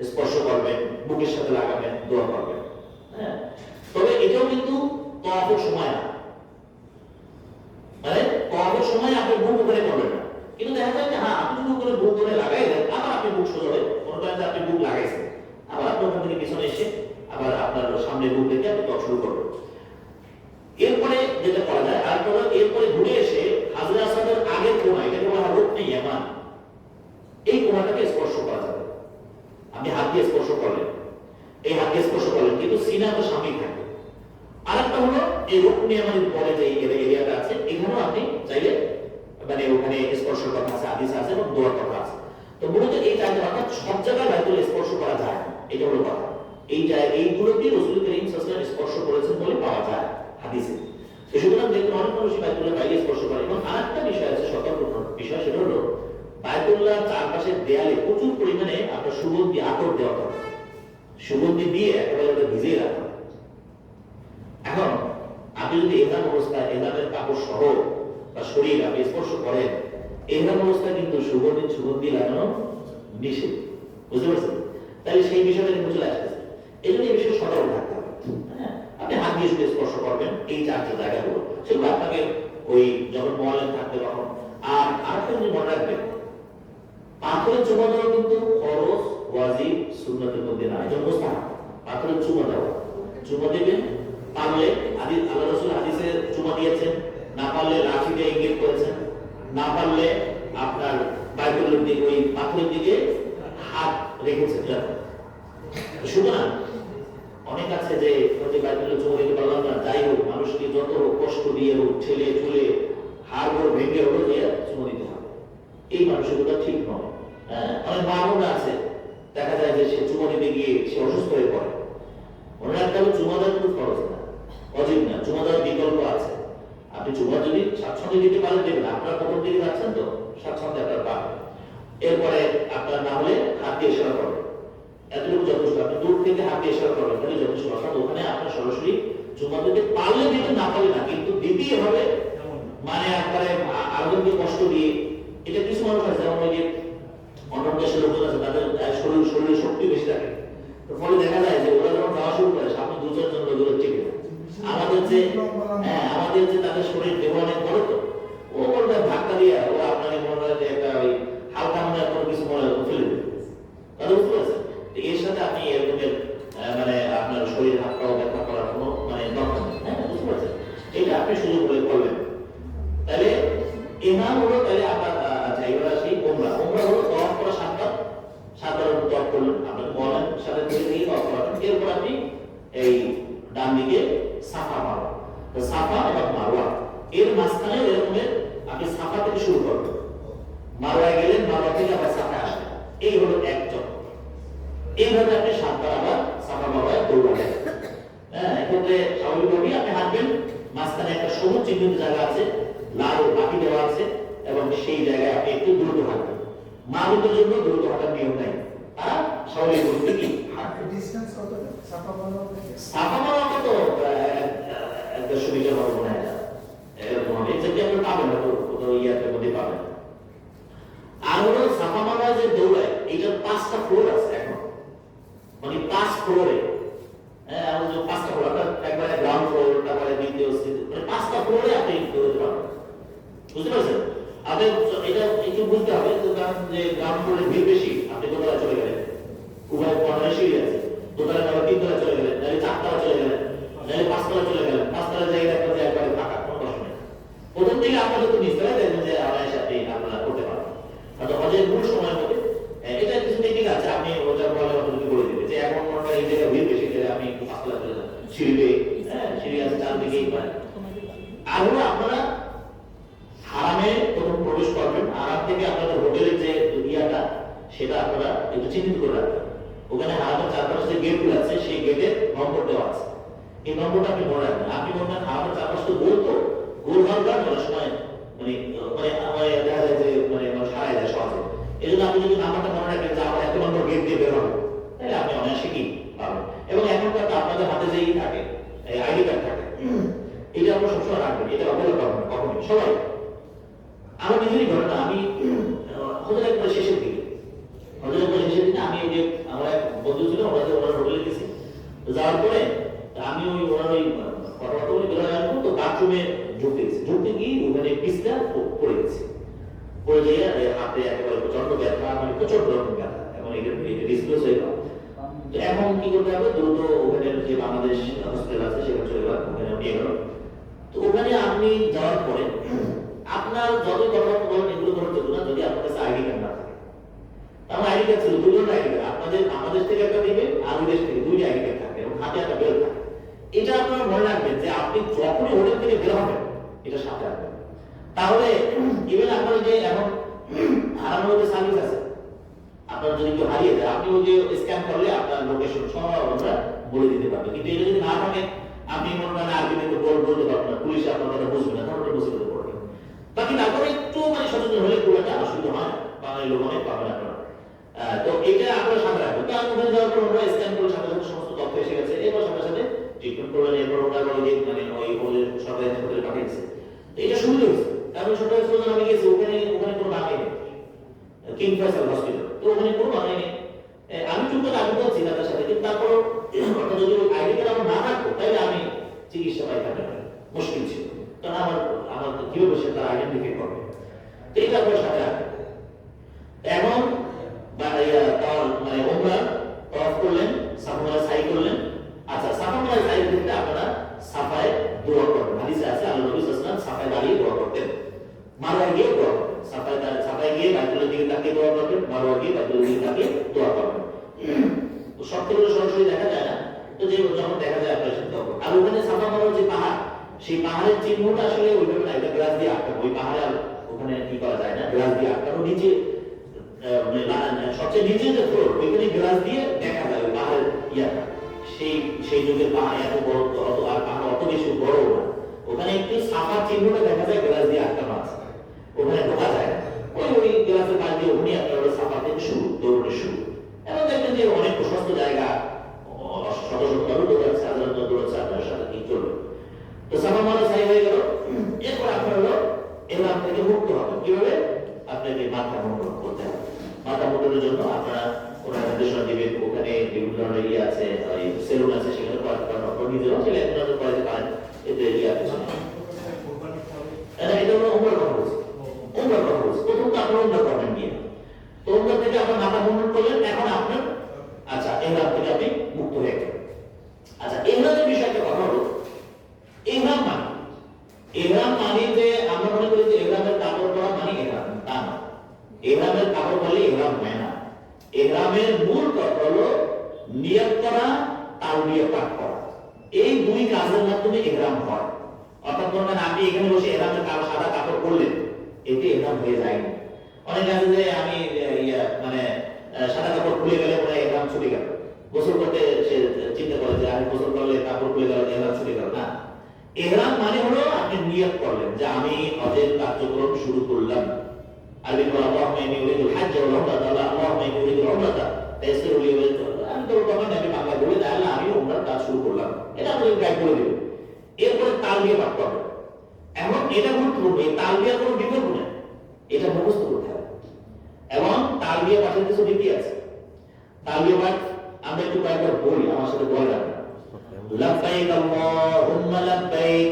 স্পর্শ করবেন, বুকের সাথে লাগাবেন, দোয়া করবেন। হ্যাঁ, তবে এটাও কিন্তু তওয়াফের সময় না, মানে তওয়াফের সময় আপনি বুক উপরে করবেন না। কিন্তু দেখা যায় যে হ্যাঁ, আপনি যদি উপরে বুক করে লাগাই দেন, আবার আপনি বুক সোজা হবে, মনে করেন যে আপনি বুক লাগাইছেন, আবার আপনি ওখান থেকে পিছনে এসে আবার আপনার সামনে বুক রেখে আপনি তওয়াফ শুরু করবেন। এরপরে যেটা করা যায়, আর হলো এরপরে ঘুরে এসে হাজরে আসওয়াদের আগের কোণা, এটাকে বলা হয় রুকনে ইয়ামান, এই কোণাটাকে স্পর্শ করা যাবে। আপনি হাত দিয়ে স্পর্শ করলেন, এই হাত দিয়ে স্পর্শ করলেন, কিন্তু সিনা তো সামনেই থাকবে। আরেকটা হলো এই রুকনে ইয়ামানের পরে যে এরিয়াটা আছে, এখানেও আপনি চাইলে মানে ওখানে স্পর্শের কথা আছে, হাদিস আছে এবং দোয়ার কথা আছে। তো মূলত এই চারটা অর্থাৎ সব জায়গায় বাইতুল্লাহ স্পর্শ করা যায় না, এটা হলো কথা। এইগুলোকে রাসূল করিম সাল্লাল্লাহু আলাইহি ওয়াসাল্লাম স্পর্শ করেছেন বলে পাওয়া যায় হাদিসে। তো সুতরাং দেখুন অনেক মানুষই বাইতুল্লাহ বাইরে স্পর্শ করে। এবং আরেকটা বিষয় আছে, সতর্কতার বিষয়, সেটা হলো বাইতুল্লাহ চারপাশের দেয়ালে প্রচুর পরিমাণে আপনার সুগন্ধি আতর দেওয়া থাকে, সুগন্ধি দিয়ে একেবারে ওটা ভিজিয়ে রাখা। এখন আপনি যদি এহরাম অবস্থায় এহরামের কাপড় সহ বা শরীর আপনি স্পর্শ করেন, এহরাম অবস্থায় কিন্তু সুগন্ধি লাগানো নিষেধ, বুঝতে পারছেন? তাহলে সেই বিষয়টা কিন্তু চলে আসতেছে। এই জন্য এই বিষয়ে সতর্ক থাকতে হবে। হ্যাঁ, আপনি হাত দিয়ে শুধু স্পর্শ করবেন এই চারটি জায়গাগুলো, সেগুলো আপনাকে ওই যখন মোয়াল্লেম থাকবে তখন। আর আরেকটা জিনিস মনে রাখবেন, পাথরের চুমা দেওয়া কিন্তু ফরজ, ওয়াজিব, সুন্নতের মধ্যে না, এটা মুস্তাহাব। পাথরের চুমা দেওয়া, চুমা দিবেন, পারলে আল্লাহ রাসূল হাদিসে চুমা দিয়েছেন, না পারলে লাঠি দিয়ে ইঙ্গিত করেছেন, না পারলে আপনার বাইতুল্লাহর দিকে ওই পাথরের দিকে হাত রেখেছেন। সুতরাং অনেক আছে যে বাইতুল্লাহ চুমা দিতে পারলাম না, যাই হোক মানুষকে যত কষ্ট দিয়ে হোক, ঠেলে ঠুলে হাড় গোড় ভেঙে হলো দিয়ে চুমা দিতে হবে, এই মানসিকতা ঠিক নয়। অনেক মা-বোনরা আছে, দেখা যায় যে সে চুমা দিতে গিয়ে সে অসুস্থ হয়ে পড়ে। মনে রাখতে হবে চুমা দেওয়া কিন্তু ফরজ না, অজিব না, চুমা দেওয়ার বিকল্প আছে। আপনি চুমা যদি স্বাচ্ছন্দ্যে দিতে পারেন দেবেন, আপনার প্রথম দিকে যাচ্ছেন তো স্বাচ্ছন্দ্যে আপনার পাবেন। এরপরে আপনার না হলে হাত দিয়ে ইশারা করবেন, এতটুকু যথেষ্ট। আপনি দূর থেকে হাত দিয়ে ইশারা করবেন, তাহলে যথেষ্ট। অর্থাৎ ওখানে আপনার সরাসরি চুমা দিতে পারলে দিবেন, না পারলে না, কিন্তু দিতেই হবে। মানে একবারে আরেকজনকে কষ্ট দিয়ে, এটা কিছু মানুষ আছে যেমন ওই যে অন্য দেশের লোকজন আছে, তাদের শরীরে শক্তি বেশি থাকে, ফলে দেখা যায় যে ওরা যখন যাওয়া শুরু করে সামনে দু চারজন লোক টিকে। আমাদের যে তাদের শরীর দেহ অনেক বড়, তো ও বলবে ধাক্কা দিয়ে ওরা আপনাকে মনে হয় যে একটা ওই হালকা মনে হয় কোনো কিছু মনে হয় ফেলে দেবে, তাহলে বুঝতে পারছেন? এর সাথে আপনি এরকমের মানে আপনার শরীর হাত পাও ব্যথা করার কোনো মানে দরকার নেই। হ্যাঁ, বুঝতে পারছেন? এটা আপনি সুযোগ বলে করবেন। তাহলে ইমাম হলো, তাহলে আপনার আচ্ছা এবার আসি ওমরা। ওমরা হলো তওয়াফ করা সাতবার তওয়াফ করলেন, আপনার মোয়াল্লাম সাথে থেকে দিয়ে তওয়াফ করাবেন। এরপর আপনি এই ডান দিকে সাফা মারওয়া, তো সাফা এবং মারওয়া এর মাঝখানে এরকমের আপনি সাফা থেকে শুরু করবেন, মারওয়ায় গেলেন, মারওয়া থেকে আবার সাফা আসবেন, এই হলো এক চক্র। এইভাবে আপনি সাতবার আবার সাফা মারওয়ায় দৌড়াবেন। হ্যাঁ, এক্ষেত্রে স্বাভাবিকভাবেই আপনি হাঁটবেন, মাঝখানে একটা সবুজ চিহ্নিত জায়গা আছে, লাল বাকি দেওয়া আছে, এবং সেই জায়গায় আপনি একটু দ্রুত হাঁটবেন। মারুদের জন্য দ্রুত হাঁটার নিয়ম নাই, তারা স্বাভাবিক গতিতে কি হাঁটবে। ডিসটেন্স কত সাফা মারওয়া থেকে? সাফা মারওয়া তো 150 মিটার হবে মনে হয়, এরকম হবে। এক্স্যাক্টলি আপনি পাবেন না, কোথাও ইয়ার মধ্যে পাবেন। আর হলো সাফা মারওয়া যে দৌড়ায়, এইটার 5টা ফ্লোর আছে এখন, মানে 5 ফ্লোরে। হ্যাঁ, আমাদের 5টা ফ্লোর, একবারে গ্রাউন্ড ফ্লোর, তারপরে দ্বিতীয়, মানে 5টা ফ্লোরে আপনি দৌড়াতে পারবেন, বুঝতে পারছেন? আপনি এটা একটু বুঝতে হবে যে গ্রাউন্ড ফ্লোরে ভিড় বেশি, আপনি দোতলায় চলে গেলেন, উভয় কর্নারে সিঁড়ি আছে, দোতলায় আবার 3তলায় চলে গেলেন, নাহলে 4তলায় চলে গেলেন, নাহলে 5তলায় চলে গেলেন, 5তলায় জায়গা দেখবেন যে একবারে ফাঁকা, কোনো কষ্ট নেই। প্রথম দিকে আপনাদের তো নিচতলায় দেখবেন যে অনায়াসে আপনি আপনারা করতে পারবেন। হয়তো হজের মূল সময়ের মধ্যে এটা কিছু টেকনিক আছে, আপনি ওটা বলে আপনাদেরকে বলে দিবে যে এখন মনে হয় এই জায়গায় ভিড় বেশি, গেলে আমি 5তলায় চলে যান, সিঁড়ি, হ্যাঁ সিঁড়ি আছে চারদিকেই পায়। আর হলো আপনারা হারামে প্রথম প্রবেশ করবেন, হারাম থেকে আপনাদের হোটেলের যে ইয়াটা সেটা আপনারা একটু চিহ্নিত করে রাখবেন। ওখানে হারামের চারপাশে যে গেটগুলো আছে সেই গেটের নম্বর দেওয়া আছে, এই নম্বরটা আপনি মনে রাখবেন। আপনি বলবেন হারামের চারপাশে তো গোল, তো গোল ভাবটা অনেক সময় মানে দেখা যায় যে মানে সারাই যায় সহজে। এই জন্য আপনি যদি নাম্বারটা মনে রাখেন যে আমার 1 নম্বর গেট দিয়ে বের হবে, তাহলে আপনি অনায়াসে কি পাবেন। এবং এখনকার আপনাদের হাতে যেই থাকে আইডি কার্ড থাকে, এটা আমরা সবসময় রাখবেন, এটা অবহেলা করবেন না কখনোই সবাই। আমার নিজেরই ঘটনা, আমি হজের একবার শেষের দিকে আমি ওই যে আমার এক বন্ধু ছিল, ওনার হোটেলে গেছি, যাওয়ার পরে আমি ওনার কথাবার্তা বলে বেরোয় আসবো, তো বাথরুমে ঢুকতে গিয়ে ওখানে পিছটা পড়ে গেছি, পড়ে গিয়ে হাতে একেবারে প্রচন্ড ব্যথা, মানে প্রচন্ড রকম ব্যথা, এবং এটা ডিসপ্লেস হয়ে গেল। তো এখন কি করতে হবে, দ্রুত ওখানে যে বাংলাদেশ হসপিটাল আছে সেখানে চলে গেলাম, ওখানে নিয়ে গেল। তো ওখানে আপনি যাওয়ার পরে আপনার যতই কথাবার্তা বলেন এগুলো করার জন্য না, যদি আপনার কাছে আইডি কার্ড না থাকে। আমার আইডি কার্ড ছিল, দুজন আইডি কার্ড, আপনাদের বাংলাদেশ থেকে একটা দিবে আর বিদেশ থেকে 2টি আইডি কার্ড থাকে, এবং হাতে একটা বেল থাকে। এটা আপনারা মনে রাখবেন যে আপনি যখনই হোটেল থেকে বের হবেন এটা সাথে রাখবেন। তাহলে ইভেন আপনার যে এখন হারানোর যে সার্ভিস আছে, আপনার যদি কেউ হারিয়ে যায় আপনি ওই যে স্ক্যান করলে আপনার লোকেশন সব আমরা বলে দিতে পারবে, কিন্তু এটা যদি না থাকে আপনি মনে করেন আর্মিতে তো বলতে পারবেন না, পুলিশে আপনার কথা বুঝবে না, তাহলে মুসিবতে পড়বে। বাকি তারপরে একটু মানে সচেতন হলে খুব একটা অসুবিধা হয় না, বাঙালি লোক অনেক পাবেন আপনারা। তো এটা আপনারা সাথে রাখবেন। তো আমি ওখানে যাওয়ার পর আমরা স্ক্যান করে সাথে সাথে সমস্ত তথ্য এসে গেছে, এরপর সাথে সাথে ট্রিটমেন্ট করলেন, এরপর ওরা ওই যে মানে ওই সরকারি হাসপাতালে পাঠিয়েছে। এটা সুবিধা হয়েছে, কারণ সরকারি হাসপাতালে আমি গেছি, ওখানে কোনো বাঙালি নেই, কিং ফয়সাল হসপিটাল, তো ওখানে কোনো বাঙালি নেই। আমি টুকটাক আগে বলছি তাদের সাথে, কিন্তু তারপর অর্থাৎ যদি ওই আইডি কার্ড আমার না থাকতো তাহলে আমি চিকিৎসা পাইতাম না, মুশকিল ছিল, কারণ আমার কিভাবে সে তারা আইডেন্টিফাই করবে। তো এটা আপনার সাথে রাখবেন। এখন মানে ওমরা তওয়াফ করলেন, সাফা মারওয়া সাই করলেন। আচ্ছা, সাফা মারওয়া সাইয়ের ক্ষেত্রে আপনারা সাফায় দোয়া করবেন। হাদিসে আছে আল্লাহ নবী সাল্লাল্লাহু আলাইহি ওয়াসাল্লাম সাফায় দাঁড়িয়ে দোয়া করতেন, মারওয়ায় গিয়ে দোয়া করতেন। সাফায় গিয়ে বাইতুলের দিকে তাকিয়ে দোয়া করবেন, মারওয়া গিয়ে বাইতুলের দিকে তাকিয়ে দোয়া করবেন। তো সব থেকে সরাসরি দেখা যায় না, তো যে যখন দেখা যায় আপনার সাথে তখন। আর ওখানে সাফা মারওয়ার যে পাহাড়, সেই পাহাড়ের চিহ্নটা আসলে ওইভাবে না, এটা গ্লাস দিয়ে আটকানো, ওই পাহাড়ে আর ওখানে কি করা যায় না, গ্লাস দিয়ে আটকানো। নিচে সবচেয়ে নিচে যে ফ্লোর, ওইখানে গ্লাস দিয়ে দেখা যায় ওই পাহাড়ের ইয়াটা। সেই যুগের পাহাড় এত বড়, অত আর পাহাড় অত বেশি বড় না, ওখানে একটু সাফার চিহ্নটা দেখা যায়, গ্লাস দিয়ে আটকানো আছে, ওখানে ঢোকা যায় না। ওই গ্লাসের পাশ দিয়ে ওখানে আপনার সাফা থেকে শুরু, দৌড়ের শুরু। এবং দেখবেন যে অনেক প্রশস্ত জায়গা, শত শত মানুষ দৌড়াচ্ছে, হাজার হাজার দৌড়াচ্ছে, আপনার সাথে কি চলবে। তো সাফা মারওয়া সাই হয়ে গেল। এরপর আপনার হলো এহরাম থেকে মুক্ত হবে। কিভাবে? আপনাকে মাথা মুন্ডন করতে হবে। মাথা মুন্ডনের জন্য আপনারা ওরা নির্দেশনা দিবেন, ওখানে বিভিন্ন ধরনের ইয়ে আছে, সেলুন আছে, সেখানে নিজেরাও চলে আপনারা করাতে পারেন। এতে ইয়ে আছে, এটা হলো উমরার কথা বলছি, উমরার কথা বলছি। প্রথম তো আপনার উমরা করবেন গিয়ে, তো উমরা থেকে আপনার মাথা মুন্ডন করলেন, এখন আপনার আচ্ছা এহরাম থেকে আপনি মুক্ত হয়ে গেলেন। আচ্ছা, এহরামের বিষয়ে একটা কথা হলো, এহরাম মানে যে আমরা মনে করি যে এহরামের কাপড় পরা মানে এহরাম, তা না। এহরামের কাপড় পরলে এহরাম হয় না। এহরামের মূল কথা হলো নিয়ত করা, তালবিয়া পাঠ করা। এই দুই কাজের মাধ্যমে এহরাম হয়। অর্থাৎ ধরেন আপনি এখানে বসে এহরামের সাদা কাপড় পরলেন, এতে এহরাম হয়ে যায়নি। অনেক আছে যে আমি মানে সাদা কাপড় খুলে গেলে মনে হয় এহরাম ছুটে গেল, গোসল করতে সে চিন্তা করে যে আমি গোসল করলে কাপড় খুলে গেল, এহরাম ছুটে গেল না। ইহরাম মানে হলো আপনি নিয়ত করলেন যে আমি হজের কার্যক্রম শুরু করলাম। আরবি বলা আল্লাহুম্মা ইন্নী উরিদুল হজ্জ ওয়াল উমরাতা, আল্লাহুম্মা ইন্নী উরিদুল উমরাতা তাইসিরু লি ওয়া আমি তো তখন আমি বাংলা বলে দেয় আল্লাহ আমি উমরার কাজ শুরু করলাম, এটা আপনাদের গাইড করে দেব। এরপরে তালবিয়া পাঠ করবেন। এখন এটা গুরুত্বপূর্ণ, এই তালবিয়ার কোনো বিকল্প নেই, এটা মুখস্থ করতে হবে। এবং তালবিয়া পাঠের কিছু রীতি আছে। তালবিয়া পাঠ আমরা একটু কয়েকবার বলি, আমার সাথে বলে রাখবেন। লব্বাইক আল্লাহুম্মা লব্বাইক,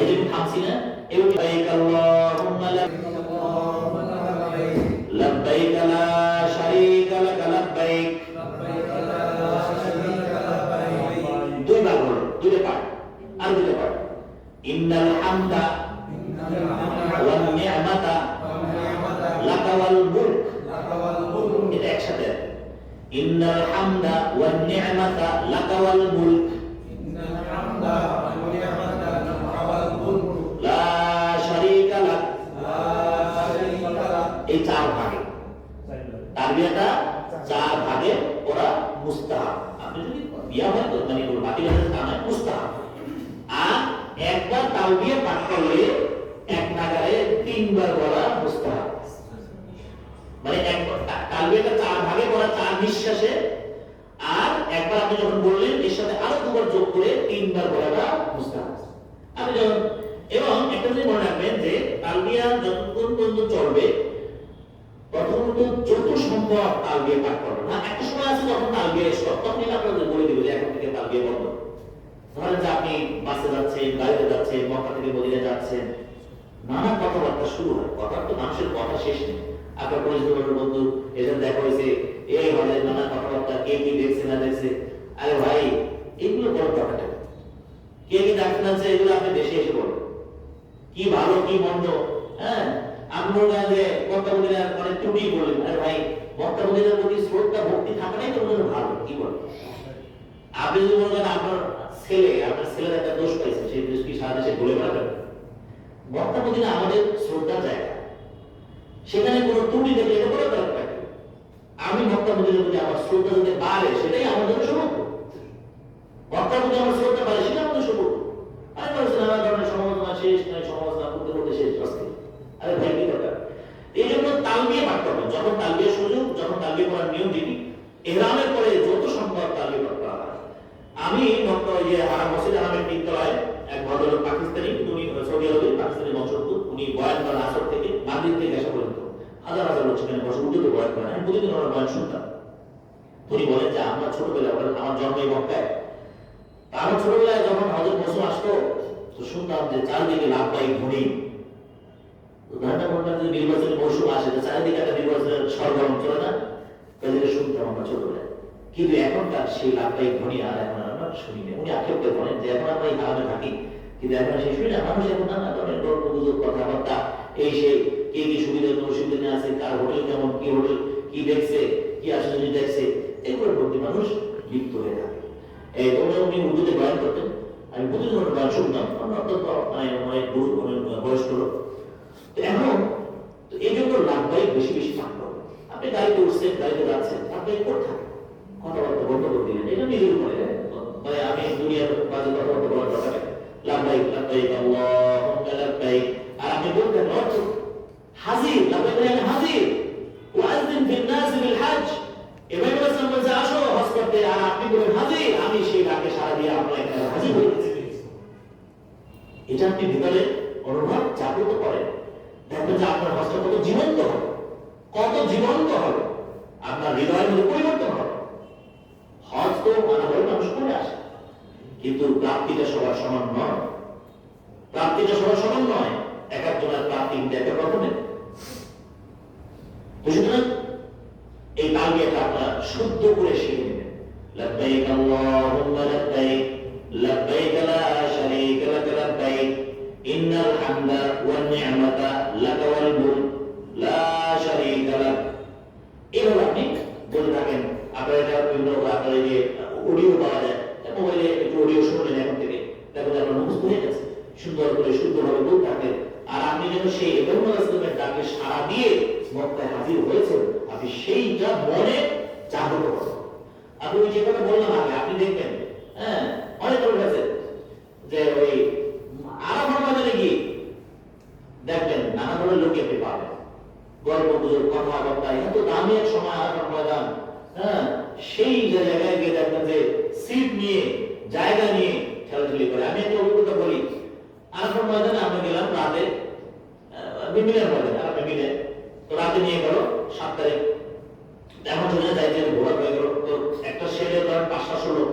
এই যে থামছি না, এই লব্বাইক আল্লাহুম্মা লব্বাইক লা শারীকা লাক লব্বাইক, দুইবার বলো, দুইটা পাঠ, আর দুইটা পাঠ। ইন্নাল হামদা ওয়ান নি'মাতা লাকা ওয়াল মুলক, এটা একসাথে। ইন্নাল হামদা ওয়ান নি'মাতা লাকা ওয়াল মুলক লা শারীকা লাক, এই চার ভাগে তালবিয়াটা চার ভাগে ওরা মুস্তাহাব। আপনি যদি বিয়া হয় তো মানে বাকি ভাগে তা নয়, মুস্তাহাব। আর একবার তালবিয়া পাঠ করলে এক নাগারে তিনবার বলা মুস্তাহাব। মানে একবার তালবিয়াটা চার ভাগে করা, চার নিঃশ্বাসে, আর একবার আপনি যখন বললেন এর সাথে আরো দুবার যোগ করে তিনবার বলাটা মুস্তাহাব। আপনি যখন, এবং একটা জিনিস মনে রাখবেন যে তালবিয়া যতক্ষণ পর্যন্ত চলবে প্রথমত যত সম্ভব তালবিয়া পাঠ করবেন না। একটা সময় আছে যখন তালবিয়া স্টপ, তখন এটা আপনাদের বলে দিবে যে এখন থেকে তালবিয়া বন্ধ। ধরেন যে আপনি বাসে যাচ্ছেন, গাড়িতে যাচ্ছেন, মক্কা থেকে মদিনা যাচ্ছেন, নানা কথাবার্তা শুরু হয়, কথা তো মানুষের কথা শেষ নেই। আপনার পরিচিত বন্ধু এসে দেখা হয়েছে, এই হলে নানা কথাবার্তা, কে কি দেখছে না দেখছে। আরে ভাই, এগুলো বড় কথা নেই, কে কি দেখতে না এগুলো আপনি দেশে এসে বলুন, কি ভালো কি মন্দ। হ্যাঁ, আপনি বলবেন যে মক্কা মদিনার অনেক ত্রুটি বললেন, আরে ভাই মক্কা মদিনার প্রতি শ্রদ্ধা ভক্তি থাকাটাই তো মনে ভালো, কি বলেন। আপনি যদি বলেন আপনার ছেলের একটা দোষ পাইছে, সেই দোষ কি সারা দেশে বলে বেড়াবেন? মক্কা মদিনা আমাদের শ্রদ্ধার জায়গা, সেখানে কোনো ত্রুটি দেখলে এটা বড় খারাপ লাগে। আমি মক্কা মদিনার প্রতি আমার শ্রদ্ধা যদি বাড়ে সেটাই আমার জন্য সৌভাগ্য। মক্কার প্রতি আমার শ্রদ্ধা বাড়ে সেটা আমাদের সৌভাগ্য। আমি বলছি নানা ধরনের সমালোচনা শেষ নয়, সমালোচনা করতে করতে শেষ আসতে। আরে ভাই কি দরকার? এই জন্য তালবিয়া পাঠ করবেন। যখন তালবিয়া সুযোগ, যখন তালবিয়া করার নিয়ম দিবি, ইহরামের পরে যত সম্ভব তালবিয়া পাঠ করা হয়। আমি মক্কা হারাম মসজিদ হারামের তিনতলায় এক ভদ্রলোক পাকিস্তানি, উনি সৌদি আরবের পাকিস্তানি বংশোদ্ভূত, উনি বয়ান করেন আসর থেকে মাগরিব থেকে আসা পর্যন্ত হাজার হাজার লোক সেখানে বসে উর্দুতে বয়ান করেন। আমি প্রতিদিন ওনার বয়ান শুনতাম। উনি বলেন যে আমরা ছোটবেলায়, আমার জন্ম এই মক্কায়, আমার ছোটবেলায় যখন হজরত মৌসুম আসতো তো শুনতাম যে চারিদিকে লাভবাহী ধ্বনি। নির্বাচনের মৌসুম আসে তো চারিদিকে একটা নির্বাচনের সরগরম চলে না, কাজে শুনতাম আমরা ছোটবেলায়। কিন্তু এখনকার সেই লাভবাহী ধ্বনি আর এখন আমরা শুনি না। উনি আক্ষেপ করে বলেন যে এখন আমরা এই হারামে থাকি, কিন্তু এখন সেই শুনি না। মানুষ এখন নানা ধরনের গল্প গুজব কথাবার্তা, এই সেই কে কি সুবিধা কোন সুবিধা আছে, কার হোটেল কেমন, কি হোটেল কি দেখছে, কি আসলে দেখছে, এগুলোর প্রতি মানুষ লিপ্ত হয়ে থাকে। এই তোমরা উনি উর্দুতে বয়ান করতেন, আমি প্রতিদিন ওনার বয়ান শুনতাম। অত্যন্ত অনেক বয়স্ক লোক। এখন এই জন্য লাভবাহী বেশি বেশি থাকতে হবে। আপনি গাড়িতে উঠছেন, গাড়িতে যাচ্ছেন, আপনি করে থাকেন, কথাবার্তা বন্ধ করে দিলেন, এটা নিজের উপরে। মানে আমি দুনিয়ার বাজে কথাবার্তা বলার দরকার নেই। লাভবাহী লাভবাহী আল্লাহুম্মা লাভবাহী। আর আপনি বলতেন অর্থ হাজির, লাভবাহী মানে আমি হাজির। ওয়াজদিন ফিন নাস বিল হজ। ইব্রাহিম আলাইহিস সালাম বলেছে আসো হজ করতে, আর আপনি বলেন হাজির। আমি সেই ডাকে সাড়া দিয়ে আপনার এখানে হাজির হয়েছি। এটা আপনি ভিতরে অনুভব জাগ্রত করেন, দেখবেন যে আপনার হজটা কত জীবন্ত হবে, কত জীবন্ত হবে, আপনার হৃদয়ের মধ্যে পরিবর্তন হবে। হজ তো অনাবরণ মানুষ করে আসে, কিন্তু প্রাপ্তিটা সবার সমান নয়। প্রাপ্তিটা সবার সমান নয়, এক একজনের প্রাপ্তি কিন্তু এক এক রকমের। সুতরাং এই তালবিয়াটা আপনারা শুদ্ধ করে শিখে নেবেন। লাব্বাইক আল্লাহুম্মা লাব্বাইক, লাব্বাইক লা শারীকা লাক লাব্বাইক, ইন্নাল হামদা ওয়ান নি'মাতা লাকা ওয়াল মুলক লা শারীকা লাক। এভাবে আপনি বলে থাকেন। আপনার এটা বিভিন্ন আপনার এই যে অডিও পাওয়া যায়, মোবাইলে একটু অডিও শুনলেন এখন থেকে, দেখো যে আপনার মুখস্থ হয়ে গেছে, সুন্দর করে শুদ্ধভাবে বলতে থাকেন। আর আপনি যেন সেই ইব্রাহিম আলাইহিস সালামের ডাকে সাড়া দিয়ে মক্কায় হাজির হয়েছেন, আপনি সেইটা মনে জাগ্রত করেন। আপনি ওই যে কথা বললাম আগে, আপনি দেখবেন হ্যাঁ অনেক লোক আছে যে ওই আরাফার ময়দানে গিয়ে দেখবেন নানা ধরনের লোক আপনি পাবেন, গল্প গুজব কথাবার্তা, এত দামি এক সময় আরাফার ময়দান। হ্যাঁ, সেই জায়গায় গিয়ে দেখবেন যে সিট নিয়ে, জায়গা নিয়ে খেলাধুলি করে। আমি একটা অভিজ্ঞতা বলি। আরাফার ময়দানে আমরা গেলাম রাতে, মিমিনের ময়দানে, আর মিমিনে তো রাতে নিয়ে গেল 7 তারিখ। এমন চলে যায় যে ঘোরা হয়ে গেল। তো একটা শেডে ধরেন 500 লোক,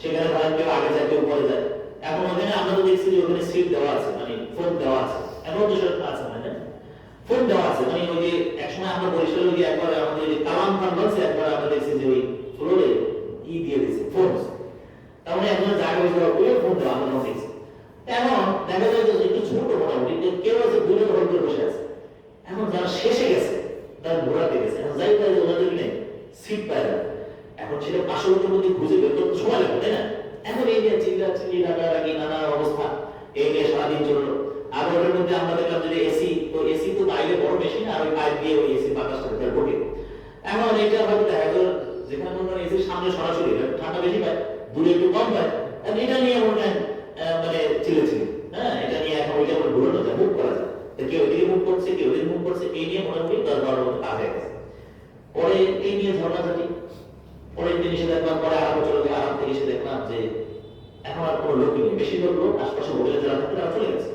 সেখানে ধরেন কেউ আগে যায় কেউ পরে যায়। এখন ওখানে আমরা তো দেখছি যে ওখানে সিট দেওয়া আছে, মানে ফোন দেওয়া আছে, এখন তো সেটা আছে মানে ফোন দেওয়া আছে। মানে ওই যে একসময় আমরা বরিশালে গিয়ে একবার আমাদের কালাম খান বলছে, একবার আমরা দেখছি যে ওই ফ্লোরে দিয়ে দিয়েছে ফোন, তার মানে একজনের জায়গা বসে ওই ফোন দেওয়া আমরা দেখছি। এখন দেখা যায় যে একটু ছোট মোটামুটি কেউ আছে দূরে ঘর করে বসে আছে। এখন যারা শেষে গেছে তারা ঘোরাতে গেছে, এখন যাই পায় ওনাদের নেই সিট পায় না। এখন সেটা 500 লোকের মধ্যে খুঁজে বের করতে সময় লাগবে, তাই না? এখন এই নিয়ে চিল্লাচিল্লি রাগারাগি নানা অবস্থা, এই নিয়ে সারাদিন চললো। আর ওটার মধ্যে আমরা দেখলাম যে এসি, তো এসি তো বাইরে বড় মেশিন, আর ওই পাইপ দিয়ে ওই এসি বাতাসটা ভিতরে ঢোকে। এখন এটা হয়তো দেখা গেল যেখানে মনে হয় এসির সামনে সরাসরি ঠান্ডা বেশি পায়, দূরে একটু কম পায়, এটা নিয়ে মনে হয় মানে চিল্লাচিল্লি। হ্যাঁ, এটা নিয়ে এখন ওইটা আমরা ঘুরানো যায়, মুভ করা যায়। কেউ এদিকে মুভ করছে, কেউ এদিকে মুভ করছে, এই নিয়ে মোটামুটি 10-12 মতো কাজ হয়ে গেছে। পরে এই নিয়ে ঝগড়াঝাটি, পরের দিন এসে দেখলাম, পরে আরাম চলে গেল। আরাম থেকে এসে দেখলাম যে এখন আর কোনো লোকই নেই, বেশিরভাগ লোক আশপাশে হোটেলে যারা থাকে তারা চলে গেছে।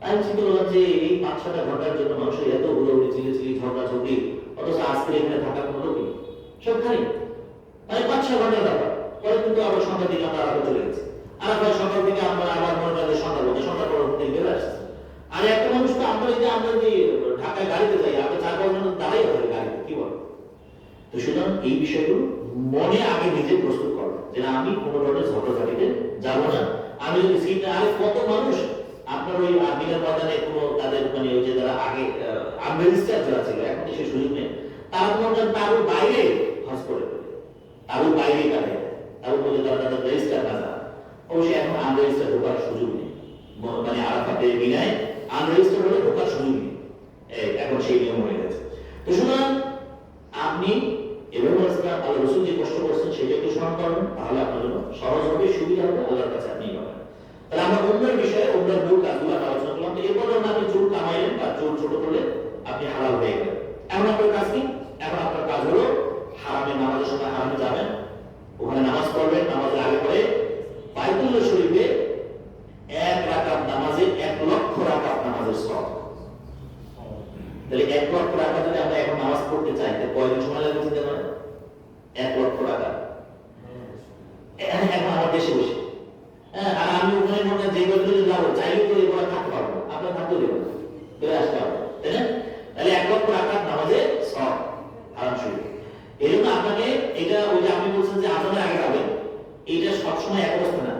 আমি চিন্তা করলাম যে এই 5-6টা ঘন্টার জন্য মানুষের এত হুড়োহুড়ি, চিল্লাচিল্লি, ঝগড়াঝগড়ি, অথচ আজকে এখানে থাকার কোনো লোকই নেই, সব খালি। মানে 5-6 ঘন্টার ব্যাপার। পরে কিন্তু আবার সন্ধ্যার দিকে আমরা আরামে চলে গেছি। আর আবার সকাল থেকে আমরা আবার মনে করেন সন্ধ্যা বলতে সন্ধ্যার পর থেকে বেরো আসছে। আর একটা মানুষ তো আমরা যে ঢাকায় গাড়িতে যাই, আমরা 4-5 ঘন্টা দাঁড়াই হবে গাড়িতে, কি বল? তো সুতরাং এই বিষয়গুলো মনে আগে নিজে প্রস্তুত করো যে আমি কোনো ধরনের ঝগড়াঝাটিতে যাবো না। আমি যদি সিট আরে কত মানুষ আপনার ওই আর্মিনের ময়দানে কোনো তাদের মানে ওই যে যারা আগে আনরেজিস্টার যারা ছিল, এখন সে সুযোগ নেই, তারা তোমার তারও বাইরে হজ করে, তারও বাইরে কাটে, তারও বলে তারা তাদের রেজিস্টার না যারা, অবশ্যই এখন আনরেজিস্টার ঢোকার সুযোগ নেই। মানে আরাফাতে মিনায় আনরেজিস্টার হলে ঢোকার সুযোগ নেই, এখন সেই নিয়ম হয়ে গেছে। সুতরাং আপনি এভাবে আল্লাহ রসুল যে কষ্ট করছেন সেটা একটু স্মরণ করবেন, তাহলে আপনার জন্য সহজ হবে, সুবিধা হবে, আল্লাহর কাছে আপনি পাবেন। তাহলে আমরা অন্যের বিষয়ে অন্যের ভুল কাজগুলো আলোচনা করলাম। তো এরপর যখন আপনি চুল কামাইলেন বা চুল ছোট করলে আপনি হালাল হয়ে গেলেন। এখন আপনার কাজ কি? এখন আপনার কাজ হলো হারামে নামাজের সময় হারামে যাবেন, ওখানে নামাজ পড়বেন, নামাজের আগে পরে বাইতুল্লাহ শরীফে 1 রাকাত নামাজে 1 লক্ষ রাকাত নামাজের সওয়াব। তাহলে 1 লক্ষ রাকাত যদি আমরা এখন নামাজ পড়তে চাই তাহলে কয়দিন সময় লাগবে চিন্তা করেন? 1 লক্ষ রাকাত এখন আমার দেশে বসে, আর আমি ওখানে মনে যে বছর যাবো চাইলে তো এবার থাকতে পারবো, আপনার থাকতেও দেবেন, চলে আসতে হবে, তাই না? তাহলে 1 লক্ষ রাকাত নামাজে সওয়াব হারাম শরীফ। এই জন্য আপনাকে এটা ওই যে আপনি বলছেন যে আজানের আগে যাবেন, এইটা সবসময় এক অবস্থা না।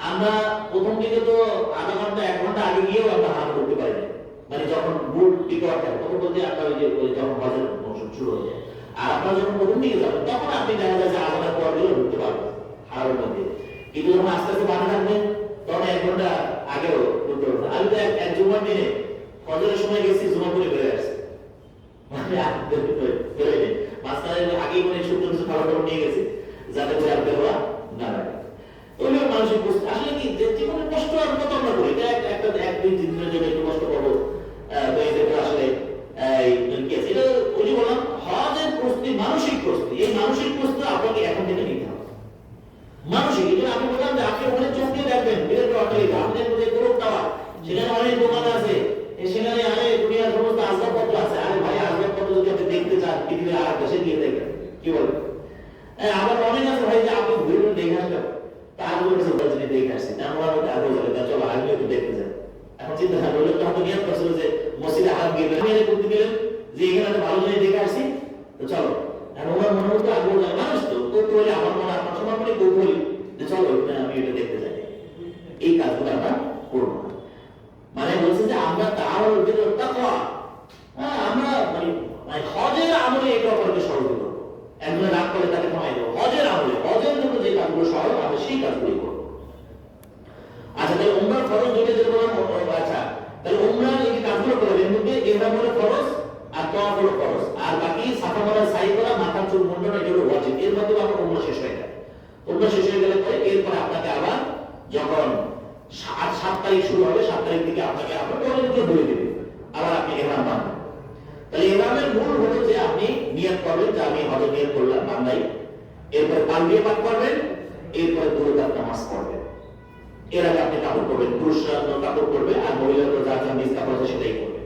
আমরা প্রথম দিকে তো আধা ঘন্টা 1 ঘন্টা আগে গিয়েও আমরা হারাম করতে পারি না, মানে যখন বুট টিকে থাকে তখন বলতে আপনার ওই যে যখন হজের মৌসুম শুরু হয়ে যায়, আর আপনারা যখন প্রথম দিকে যাবেন তখন আপনি দেখা যায় যে আজানের পর গেলেও ঢুকতে পারবেন হারামের মধ্যে। কিন্তু যখন আস্তে আস্তে বাড়তে থাকবেন তখন 1 ঘন্টা আগেও ঢুকতে পারবেন। আমি তো এক জুমার দিনে হজের সময় গেছি, জুমা করে বেড়ে আসছি, মানে বেরোয় নেই মাঝখানে আগেই মানে শুকনো কিছু খাবার দাবার নিয়ে গেছি যাতে করে আর বেরোয়া না লাগে। ওইভাবে মানসিক প্রস্তুতি আসলে কি জীবনে কষ্ট আর কত আমরা করি, একটা 1-2 দিনের জন্য একটু কষ্ট করবো, তো এটা আসলে এটা ওই যে বললাম হজের প্রস্তুতি মানসিক প্রস্তুতি। এই মানসিক প্রস্তুতি আপনাকে এখন থেকে নিতে হবে মানসিক। এটা আমি বললাম যে আপনি ওখানে চোখ দিয়ে দেখবেন বিরাট অট্টালিকা, আপনাদের মধ্যে গোরখ টাওয়ার, সেখানে অনেক দোকান আছে, সেখানে আরে দুনিয়ার সমস্ত আসবাবপত্র আছে। আরে ভাই আসবাবপত্র যদি আপনি দেখতে চান পৃথিবীর আর দেশে গিয়ে দেখবেন, কি বলেন? আবার অনেক আছে ভাই যে আপনি ঘুরে দেখে আসবেন, তার যদি দেখে আসছি আমার মধ্যে আগে বলে চলো আমিও একটু দেখতে যাই। এখন চিন্তা না করলে তো হয়তো নিয়ত করছিল যে মসজিদে হারাম গিয়ে আমি করতে গেলেন যে এখানে ভালো জিনিস দেখে আসছি, তো চলো। এখন ওনার মনে মতো আগ্রহ যায়, মানুষ তো কৌতূহলী, আমার মনে আপনার সময় মনে কৌতূহলী যে চলো আমি এটা দেখতে যাই। এই কাজগুলো আমরা করবো না। মানে বলছে যে আমরা তার ভিতর তাকওয়া, আমরা মানে হজের আমলে এটা অপরকে সহজ করবো। একজনে রাগ করে তাকে কমাই দেবো, হজের আমলে হজের জন্য যে কাজগুলো সহজ আমরা সেই কাজগুলি করবো। আচ্ছা, তাহলে উমরার ফরজ দুইটা যেটা বললাম, আচ্ছা তাহলে উমরার এই কাজগুলো করবে, এর মধ্যে ইহরাম হলো ফরজ আর তাওয়াফ হলো ফরজ, আর বাকি সাফা মারওয়া সাই করা, মাথা চুল মুন্ডন এটা হলো ওয়াজিব। এর মধ্যে আমরা উমরা শেষ হয়ে যায়। উমরা শেষ হয়ে গেলে পরে এরপরে আপনাকে আবার যখন 7 তারিখ শুরু হবে, 7 তারিখ থেকে আপনাকে আবার টয়লেটগুলো ধরে দেবে, আবার আপনি ইহরাম বাঁধবেন। তাহলে ইহরামের মূল হলো যে আপনি নিয়ত করবেন যে আমি হজের নিয়ত করলাম বান্দাই, এরপরে তালবিয়া পাঠ করবেন, এরপরে দুই রাকাত নামাজ পড়বেন। এর আগে আপনি কাপড় পরবেন, পুরুষরা কাপড় পরবে আর মহিলারা যা যা নিজ কাপড় আছে সেটাই করবে।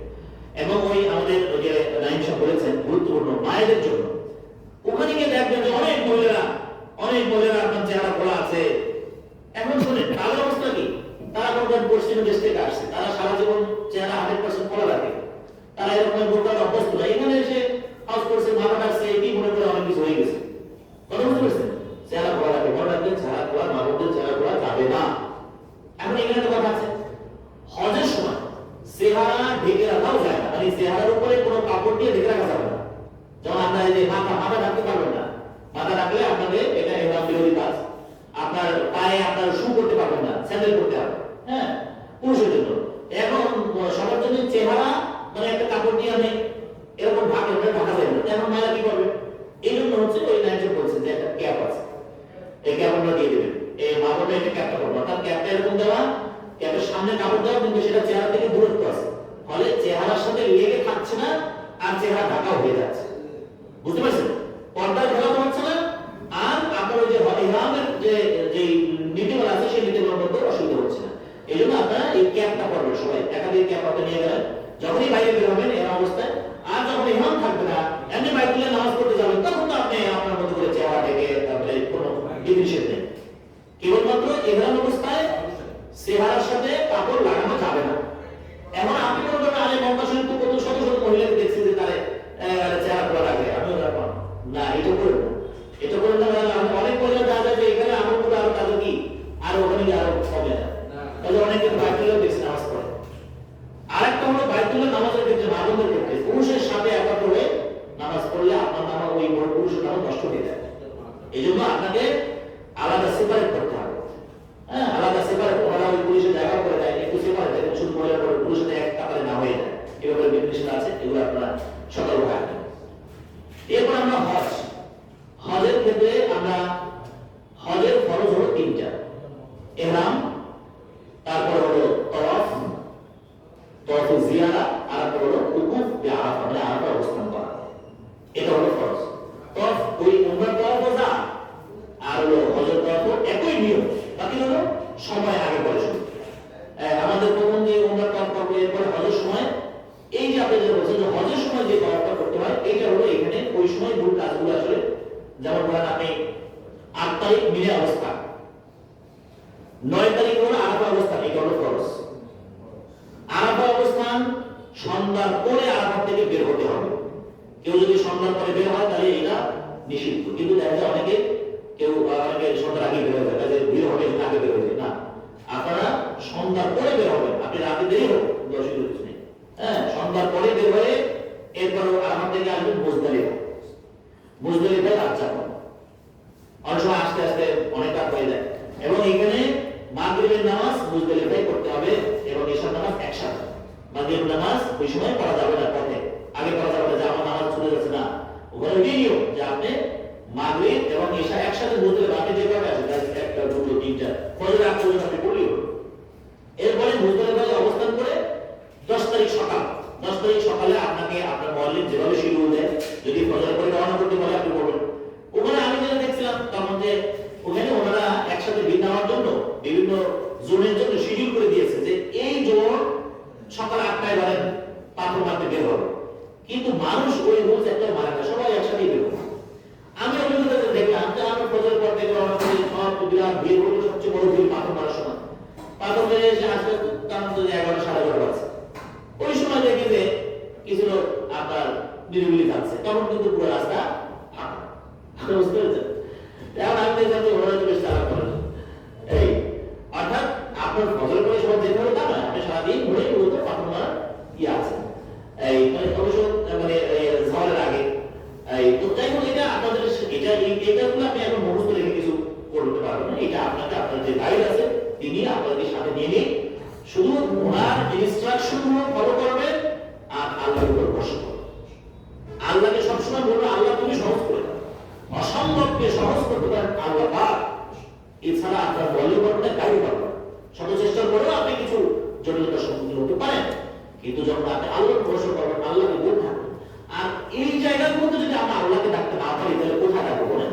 এবং ওই আমাদের ওই যে নাইম সাহেব বলেছেন গুরুত্বপূর্ণ মায়েদের জন্য, ওখানে গিয়ে দেখবেন যে অনেক মহিলারা আপনার চেহারা খোলা আছে। এখন শুনেন তাদের অবস্থা কি, তারা কোন পশ্চিম দেশ থেকে আসছে, তারা সারা জীবন চেহারা 100% খোলা রাখে, তারা এরকম বোরকার অভ্যস্ত না। এখানে এসে হাউস করছে, মাথা কাটছে, এটি মনে করে অনেক কিছু হয়ে গেছে। কথা বুঝতে পারছেন? চেহারা খোলা রাখে, মনে রাখবেন চেহারা খোলা, মানুষদের চেহারা খোলা যাবে না। এখন এখানে তো কথা আছে হজের সময় চেহারা ঢেকে রাখাও যায় না, মানে চেহারার উপরে কোনো কাপড় দিয়ে ঢেকে রাখা যাবে না। যেমন আপনার এই যে মাথা রাখতে পারবেন না, মাথা রাখলে আপনাদের এটা ইহরাম বিরোধী কাজ। আপনার পায়ে আপনার শু করতে পারবেন না, স্যান্ডেল করতে হবে, হ্যাঁ, পুরুষের জন্য। এখন সবার জন্য চেহারা মানে একটা কাপড় দিয়ে আমি এরকম ঢাকা যায় না, এখন মায়েরা কি করবে? এই জন্য হচ্ছে ওই নাইটে বলছে যে একটা ক্যাপ আছে, এই ক্যাপ আমরা দিয়ে দেবেন, এই মাপটা একটা ক্যাপটা করবো, অর্থাৎ ক্যাপটা এরকম দেওয়া, ক্যাপের সামনে কাপড় দেওয়া, কিন্তু সেটা চেহারা থেকে দূরত্ব আছে, ফলে চেহারার সাথে লেগে থাকছে না আর চেহারা ঢাকা হয়ে যাচ্ছে। বুঝতে পারছেন? পর্দা ঢাকা হচ্ছে না, আর আপনার ওই যে ইহরামের যে নীতিমালা আছে সেই নীতিমালার মধ্যে অসুবিধা হচ্ছে না। এই জন্য আপনারা এই ক্যাপটা করবেন, সবাই একাধিক ক্যাপ হাতে নিয়ে গেলেন যখনই বাইরে বের হবেন এই অবস্থায়। আর যখন ইহরাম থাকবে না, এমনি বাইতুল্লাহ নামাজ পড়তে যাবেন, তখন তো আপনি আপনার মতো করে চেহারা থেকে তারপরে কোনো বিধিনিষেধ নেই। কেবলমাত্র ইহরাম অবস্থায় চেহারার সাথে কাপড় লাগানো যাবে না। এখন আপনি মনে করেন আরে মক্কা শরীফ তো কত শত শত মহিলাকে দেখছি যে তারা চেহারা খোলা রাখে, আমিও রাখবো না, এটা করে না, এটা করে না। আমি অনেক মহিলা দেখা যায় যে এখানে আমার মতো আরো তাদের কি আর ওখানে গিয়ে আরো কমে যায়, তাহলে অনেকে বাইতুল্লাহ দেখছি নামাজ পড়ে। আরেকটা হলো বাইতুল্লাহ নামাজের ক্ষেত্রে, মামুনের ক্ষেত্রে পুরুষের সাথে একাত্র হয়ে নামাজ পড়লে আপনার নামাজ ওই পুরুষের নামাজ নষ্ট হয়ে যায়। এই জন্য আপনাকে আলাদা সেপারেট করতে হবে, হ্যাঁ, আলাদা সেপারেট। ওরা ওই পুলিশের জায়গা করে দেয়, একটু সেপারেট দেখেন, শুধু মহিলা করে পুরুষের এক কাতারে না হয়ে যায়, এভাবে বিধিনিষেধ আছে, এগুলো আপনারা সতর্ক থাকবেন। এরপর আমরা হজের ক্ষেত্রে আমরা হজের ফরজ হলো তিনটা: ইহরাম, তারপর হলো তওয়াফ জিয়ারা, আর তারপর হলো উকুফ বিআরাফা, মানে আরাফা অবস্থান করা। এটা হলো ফরজ। তওয়াফ ওই উমরার তওয়াফও যা আর হলো হজের তওয়াফও একই নিয়ম, বাকি হলো সময় আগে পরে শুরু। আমাদের প্রথম যে উমরার তওয়াফ করবো, এরপরে হজের সময় এই যে আপনি যে বলছেন যে হজের সময় যে তওয়াফটা করতে হয়, এটা হলো এখানে ওই সময় মূল কাজগুলো আসলে, যেমন ধরেন আপনি 8 তারিখ মিলে অবস্থান, 9 তারিখ হলো আরাফা অবস্থান, এটা হলো ফরজ। আরাফা অবস্থান সন্ধ্যার পরে আরাফা থেকে বের হতে হবে। কেউ যদি সন্ধ্যার পরে বের হয় তাহলে এটা নিষিদ্ধ, কিন্তু দেখা যায় অনেকে সন্ধ্যার আগে বের হয়ে যায়, তাহলে বের হবে আগে বের হয়ে যায় না। আপনারা সন্ধ্যার পরে বের হবেন, আপনি রাতে দেরি হোক অসুবিধা কিছু নেই। হ্যাঁ, সন্ধ্যার পরে বের হয়ে এরপর আরাফা থেকে আসবেন মুজদালিফায় রাত যাপন। অনেক সময় আস্তে আস্তে অনেক রাত হয়ে যায়, এবং এখানে মাগরিবের নামাজ মুজদালিফায় করতে হবে এবং ইশার নামাজ একসাথে। মাগরিবের নামাজ ওই সময় পড়া যাবে না, পথে আগে পড়া যাবে না, যে আমার নামাজ ছুটে যাচ্ছে না। ওখানে ওইটাই নিয়ম যে আপনি মাগরিব এবং ইশা একসাথে মুজদালিফা, আপনি যেভাবে আছেন একটা দুটো তিনটা ফজর আগ পর্যন্ত আপনি পড়লেই হলো। এরপরে মুজদালিফায় অবস্থান করে 10 তারিখ সকালে আপনাকে আপনার মুয়াল্লিম যেভাবে শিডিউল দেয়, যদি ফজর পরে রওনা করতে বলে আপনি বলবেন। ওখানে আমি যেটা দেখছিলাম তখন যে ওখানে ওনারা একসাথে ভিড় নেওয়ার জন্য বিভিন্ন জোনের জন্য শিডিউল করে দিয়েছে যে এই জোন সকাল 8টায় ধরেন পাথর মারতে বের হবে, কিন্তু মানুষ ওই রুলস একটা মানে না, সবাই একসাথে বের হবে। আমি অভিজ্ঞতা দেখলাম যে আমরা ফজর পর থেকে রওনা করে সব বিরাট ভিড় হলো, সবচেয়ে বড় ভিড় পাথর মারার সময়। পাথর মেরে এসে আসতে কারণ তো 11 সাড়ে 11 বাজে, ওই সময় দেখি যে কিছু লোক আপনার নিরিবিলি থাকছে, তখন কিন্তু পুরো রাস্তা ফাঁকা। বুঝতে পেরেছেন? এখন আমি দেখলাম যে ওরা বেশ চালাক করেন। এই অর্থাৎ আপনার ফজর করে সব যেতে হবে তা নয়, আপনি সারাদিন ঘুরে মূলত পাথর মারার আছে। এই মানে অবশ্য মানে ঝড়ের আগে এই তো যাই হোক, এটা আপনাদের এটাগুলো আপনি এখন মুখস্থ রেখে কিছু করতে পারবেন না। এটা আপনাকে আপনার যে গাইড আছে তিনি আপনাদের সাথে নিয়ে নিন, শুধু ওনার ইনস্ট্রাকশন গুলো ফলো করবেন আর আল্লাহর উপর ভরসা করবেন। আল্লাহকে সবসময় বলবেন আল্লাহ তুমি সহজ করে দাও, অসম্ভবকে সহজ করতে পারেন আল্লাহ পাক। এছাড়া আপনার বলিও করতে গাইড করবেন, শত চেষ্টার পরেও আপনি কিছু জটিলতার সম্মুখীন হতে পারেন, কিন্তু যখন আপনি আল্লাহর ভরসা করবেন, আল্লাহকে বলতে থাকবেন। আর এই জায়গাগুলোতে যদি আমরা আল্লাহকে ডাকতে না পারি তাহলে কোথায় ডাকবো বলেন?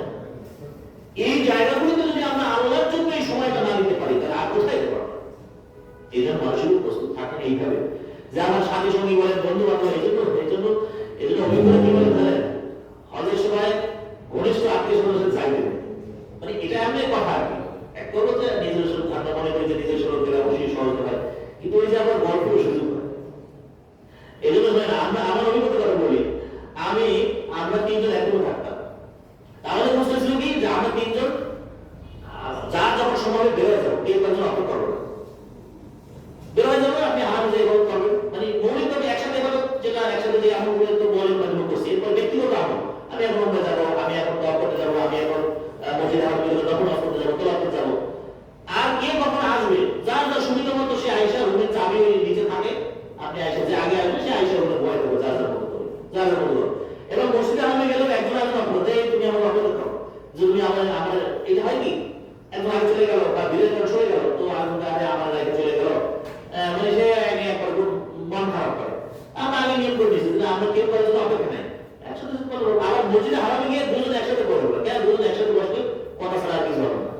এই জায়গাগুলোতে যদি আমরা আল্লাহর জন্য এই সময়টা না দিতে পারি তাহলে আর কোথায় যেতে পারবো? এই জন্য মানুষের প্রস্তুত থাকেন এইভাবে যে আমার সাথী সঙ্গী বলেন, বন্ধু বান্ধব, এই জন্য অভিজ্ঞতা কি বলেন জানেন, হজের সময় ঘনিষ্ঠ আত্মীয় স্বজনের চাইবে, মানে এটা এমন কথা আর কি। এক করবো যে নিজের শরীর ঠান্ডা মনে করি যে নিজের শরীর গেলে অবশ্যই সহজ হয়, কিন্তু ওই যে আবার গল্প সুযোগ হয়। এই জন্য আমরা আমার অভিজ্ঞতা কথা বলি, আমরা 3 জন একদম থাকতাম, তাহলে বুঝতে ছিল কি যে আমরা 3 জন যার যখন সময় বের হয়ে যাবো, কেউ একজন অপেক্ষা করবো, বের হয়ে যাবো, আপনি আরাম যে এভাবে করবেন, মানে মৌলিকভাবে একসাথে এভাবে, যেটা একসাথে যে আমি তো মৌলিক মাধ্যমে করছি। এরপর ব্যক্তিগত আমি এখন উঠে যাবো, আমি এখন দোয়া করতে যাবো, আমি এখন মসজিদে তখন করতে যাবো, তোলা করতে যাবো। আর কে কখন আসবে যার যার সুবিধা মতো সে আইসা রুমের চাবি নিচে থাকে, আপনি আইসা যে আগে আসবে সে আইসা রুমে ভয় করবো, যার যার মতো করবে, যার যার মতো। এবং মসজিদে আমি গেলেও একজন আসবে বলতে তুমি আমার অপেক্ষা করো, যে তুমি আমার এটা হয় কি একজন আগে চলে গেল বা ধীরে ধীরে চলে গেল, তো আগে আমার আগে চলে গেল, মানে সে মন খারাপ করে। আমরা আগে নিয়ম করে দিয়েছি যে আমরা কেউ করার জন্য অপেক্ষা নাই, একসাথে আবার মসজিদে হারামে গিয়ে দুজন একসাথে করবো, কেন দুজন একসাথে বসবে, কথা ছাড়া আর কিছু হবে না।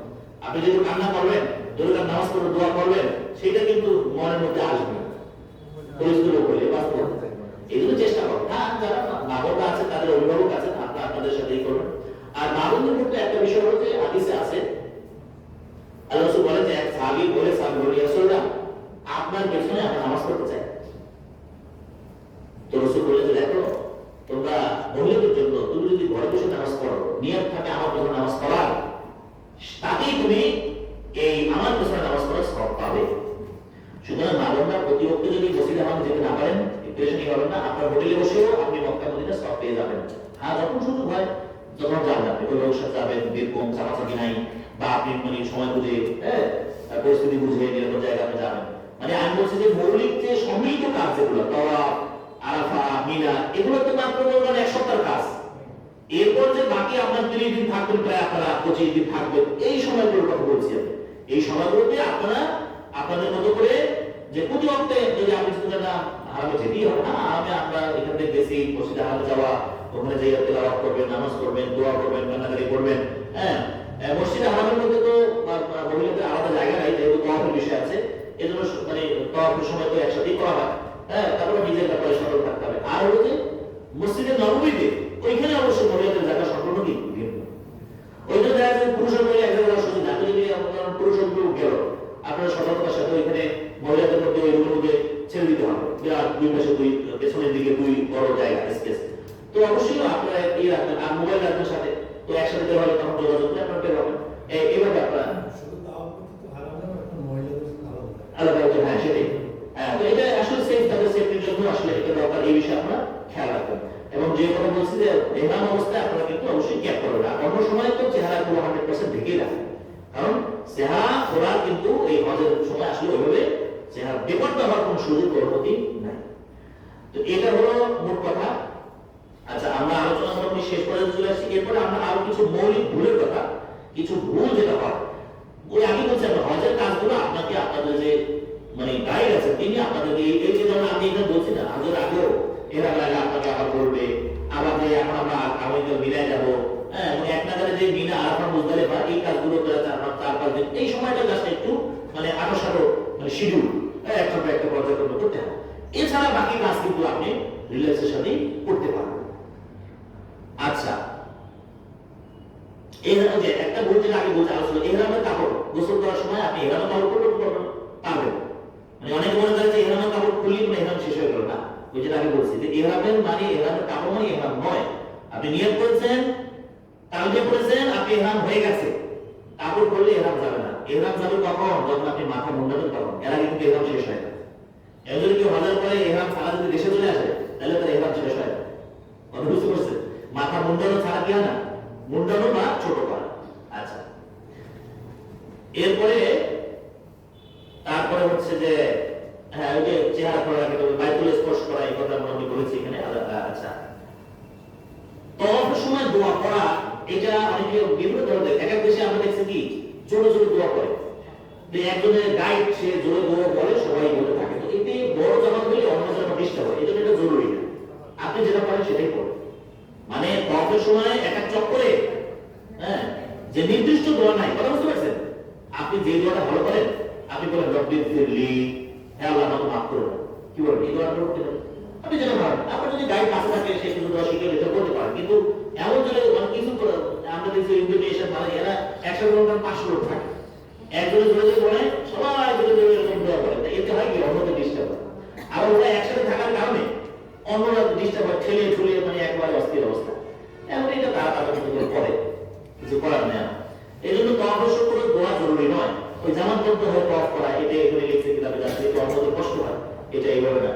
আপনি যেহেতু কান্না করবেন, দরকার নামাজ পড়ে দোয়া করবেন, সেটা কিন্তু মনের মধ্যে আসবে না, পরিস্থিতির উপরে বাস্তব। এই জন্য চেষ্টা করবেন। হ্যাঁ, যারা মা বাবা আছে তাদের অভিভাবক আছেন, আপনাদের সাথেই করবেন। আর মা বোনদের ক্ষেত্রে একটা বিষয় হলো যে হাদিসে আছে, আল্লাহ রাসূল বলেন যে এক সাহাবী বলে ইয়া রাসূলুল্লাহ, আপনার পেছনে আমরা নামাজ পড়তে চাই। তো রাসূল বলেন যে দেখো, তোমরা মহিলাদের জন্য তুমি যদি ঘরে বসে নামাজ পড়ো, নিয়ত থাকে আমার পেছনে নামাজ পড়ার, তাতেই তুমি এই আমার পেছনে নামাজ পড়ার সওয়াব পাবে। সুতরাং মা বোনরা প্রতিপক্ষে যদি মসজিদে হারাম যেতে না পারেন, পেরেশানি হবেন না, আপনার হোটেলে বসেও আপনি মক্কা মদিনা সওয়াব পেয়ে যাবেন। হ্যাঁ, যখন সুযোগ হয় যখন যাবেন, আপনি ওই ব্যবসা যাবেন, বেরকম চাপাচাপি নাই, বা আপনি মানে সময় বুঝে পরিস্থিতি বুঝে নিরাপদ জায়গা আপনি যাবেন। মানে আমি বলছি যে মৌলিক যে সম্মিলিত কাজ যেগুলো তাওয়াফ, আরাফা, মিনা, এগুলো তো মাত্র বলবেন 1 সপ্তাহের কাজ, এরপর যে বাকি আপনার 30 দিন থাকবেন, প্রায় আপনারা 25 দিন থাকবেন, এই সময়গুলোর কথা বলছি আমি। এই সময়গুলোতে আপনারা আপনাদের মতো করে যে প্রতি অক্টে যদি আপনি চিন্তা না হারামে যেতেই হবে না, আমি আমরা এখান থেকে গেছি মসজিদে হারামে যাওয়া, ওখানে যাই তেলাওয়াত করবেন, নামাজ করবেন, দোয়া করবেন, কান্নাকাটি করবেন। হ্যাঁ, মসজিদে হারামের মধ্যে তো মহিলাদের আলাদা জায়গা নাই, যেহেতু তওয়াফের বিষয় আছে, এজন্য মানে তওয়াফের সময় তো একসাথেই করা হয়। হ্যাঁ, তারপরে নিজের ব্যাপারে সতর্ক থাকতে হবে। আর হলো যে মসজিদে নববীতে ওইখানে অবশ্যই মহিলাদের জায়গা সম্পূর্ণ কি ভিন্ন। ওইখানে দেখা যায় পুরুষের মহিলা এক জায়গায় সুযোগ না, যদি আপনার পুরুষ গ্রুপ গেল, আপনার সতর্কতার সাথে ওইখানে মহিলাদের মধ্যে ওই রুমের মধ্যে ছেড়ে দিতে হবে। বিরাট দুই পাশে দুই, পেছনের দিকে দুই বড় জায়গা স্পেস, তো অবশ্যই আপনারা এই রাখবেন। আর মোবাইল রাখবেন সাথে, তো একসাথে বের হলে তখন যোগাযোগ করে আপনারা বের হবেন। এইভাবে আপনারা শুধু দাওয়াত করতে তো হারাম না, একটা মহিলাদের জন্য আলাদা। আলাদা হচ্ছে। হ্যাঁ, সেটাই। হ্যাঁ, তো এটা আসলে সেফ, তাদের সেফটির জন্য আসলে এটা দরকার, এই বিষয়ে আপনারা খেয়াল রাখবেন। এবং যে কথা বলছি যে এহরাম অবস্থায় আপনারা কিন্তু অবশ্যই ক্যাপ করবেন। আর অন্য সময় তো চেহারা পুরো 100% ঢেকেই রাখবেন, কারণ চেহারা খোলা কিন্তু এই হজের সময় আসলে ওইভাবে চেহারা বেপর্দা হওয়ার কোনো সুযোগ অনুমতি নাই। তো এটা হলো মোট কথা। আচ্ছা, আমরা আলোচনা মোটামুটি শেষ পর্যন্ত চলে আসছি। এরপরে আমরা আরো কিছু মৌলিক ভুলের কথা, কিছু ভুল যেটা হয়, ওই আমি বলছি আমরা হজের কাজগুলো আপনাকে আপনাদের যে মানে গাইড আছে তিনি আপনাদেরকে এই যে যেমন আমি এখানে বলছি না, হজের আগেও এর আগে আপনাকে আবার বলবে, আবার যে এখন আমরা আগামীতে মিলায় যাবো। হ্যাঁ, এবং এক নাগারে যে মিনা আরাফা মুজদালিফা এই কাজগুলো করে 4-5 দিন, এই সময়টা জাস্ট একটু মানে আঠাশারো মানে শিডিউল একটা পর একটা পর্যায়ক্রমে করতে হবে। এছাড়া বাকি কাজ কিন্তু আপনি রিল্যাক্সের সাথেই করতে পারবেন। আচ্ছা, এখানে যে একটা ভুল যেটা আগে বলতে আলোচনা, এহরামের কাপড় গোসল করার সময় আপনি এহরামের কাপড় পরতে পারবেন। মানে অনেকে মনে করে যে এহরামের কাপড় খুললেই মানে এহরাম শেষ হয়ে গেল না। ওই যেটা আগে বলছি যে এহরামের মানে এহরামের কাপড় মানে এহরাম নয়। আপনি নিয়ত করেছেন, তালবিয়া করেছেন, আপনি এহরাম হয়ে গেছে, কাপড় খুললে এহরাম যাবে না। এহরাম যাবে কখন? যখন আপনি মাথা মুন্ডাবেন তখন, এর আগে কিন্তু এহরাম শেষ হয় না। এখন যদি কেউ হজের পরে এহরাম ছাড়া যদি দেশে চলে আসে, তাহলে তার এহরাম শেষ হয় না। কথা বুঝতে পারছেন? মাথা মুন্ডানো ছাড়া কি হয় না, মুন্ডানো বা ছোট করা। আচ্ছা, এরপরে তারপরে হচ্ছে যে হ্যাঁ, ওই যে চেহারা খোলা রাখতে হবে, বাইতুল স্পর্শ করা, এই কথা আমরা বলেছি এখানে। আচ্ছা, তওয়াফের সময় দোয়া করা, এটা অনেকে বিভিন্ন ধরনের, এক এক দেশে আমরা দেখছি কি জোরে জোরে দোয়া করে, যে একজনের গাইড সে জোরে দোয়া বলে, সবাই বলে থাকে। তো এতে বড় জামাত হলে অন্য জামাত ডিস্টার্ব হয়, এটা জরুরি না। আপনি যেটা পারেন সেটাই করুন। মানে তওয়াফের সময় এক এক চক্করে হ্যাঁ যে নির্দিষ্ট দোয়া নাই, কথা বুঝতে পারছেন? আপনি যে দোয়াটা ভালো করেন, আপনি বলেন রব্বি ফিরলি, হে আল্লাহ আমাকে মাফ করে দাও, কি বলেন এই দোয়াটা করতে পারেন। আপনি যেটা পারেন, আপনার যদি গাইড কাছে থাকে সে কিছু দোয়া শিখে এটা করতে পারেন। কিন্তু এমন যদি অনেক কিছু আমরা দেখছি ইন্দোনেশিয়া মানে এরা 100 জন 500 লোক থাকে, একজনে জোরে জোরে বলে, সবাই জোরে জোরে এরকম দোয়া করে, এতে হয় কি অন্যদের ডিস্টার্ব হয়। আবার ওরা একসাথে থাকার কারণে অন্যরা ডিস্টার্ব হয়, ঠেলে ঠুলে মানে একবারে অস্থির অবস্থা। এখন এটা তারা তাদের মতো করে, কিছু করার নেই। এই জন্য তওয়াফের সময় দোয়া জরুরি নয়। ওই জামাতবদ্ধ হয়ে তওয়াফ করা, এটা এখানে লিখতে কিতাবে যাচ্ছে, এটা অন্যদের কষ্ট হয়, এটা এইভাবে না।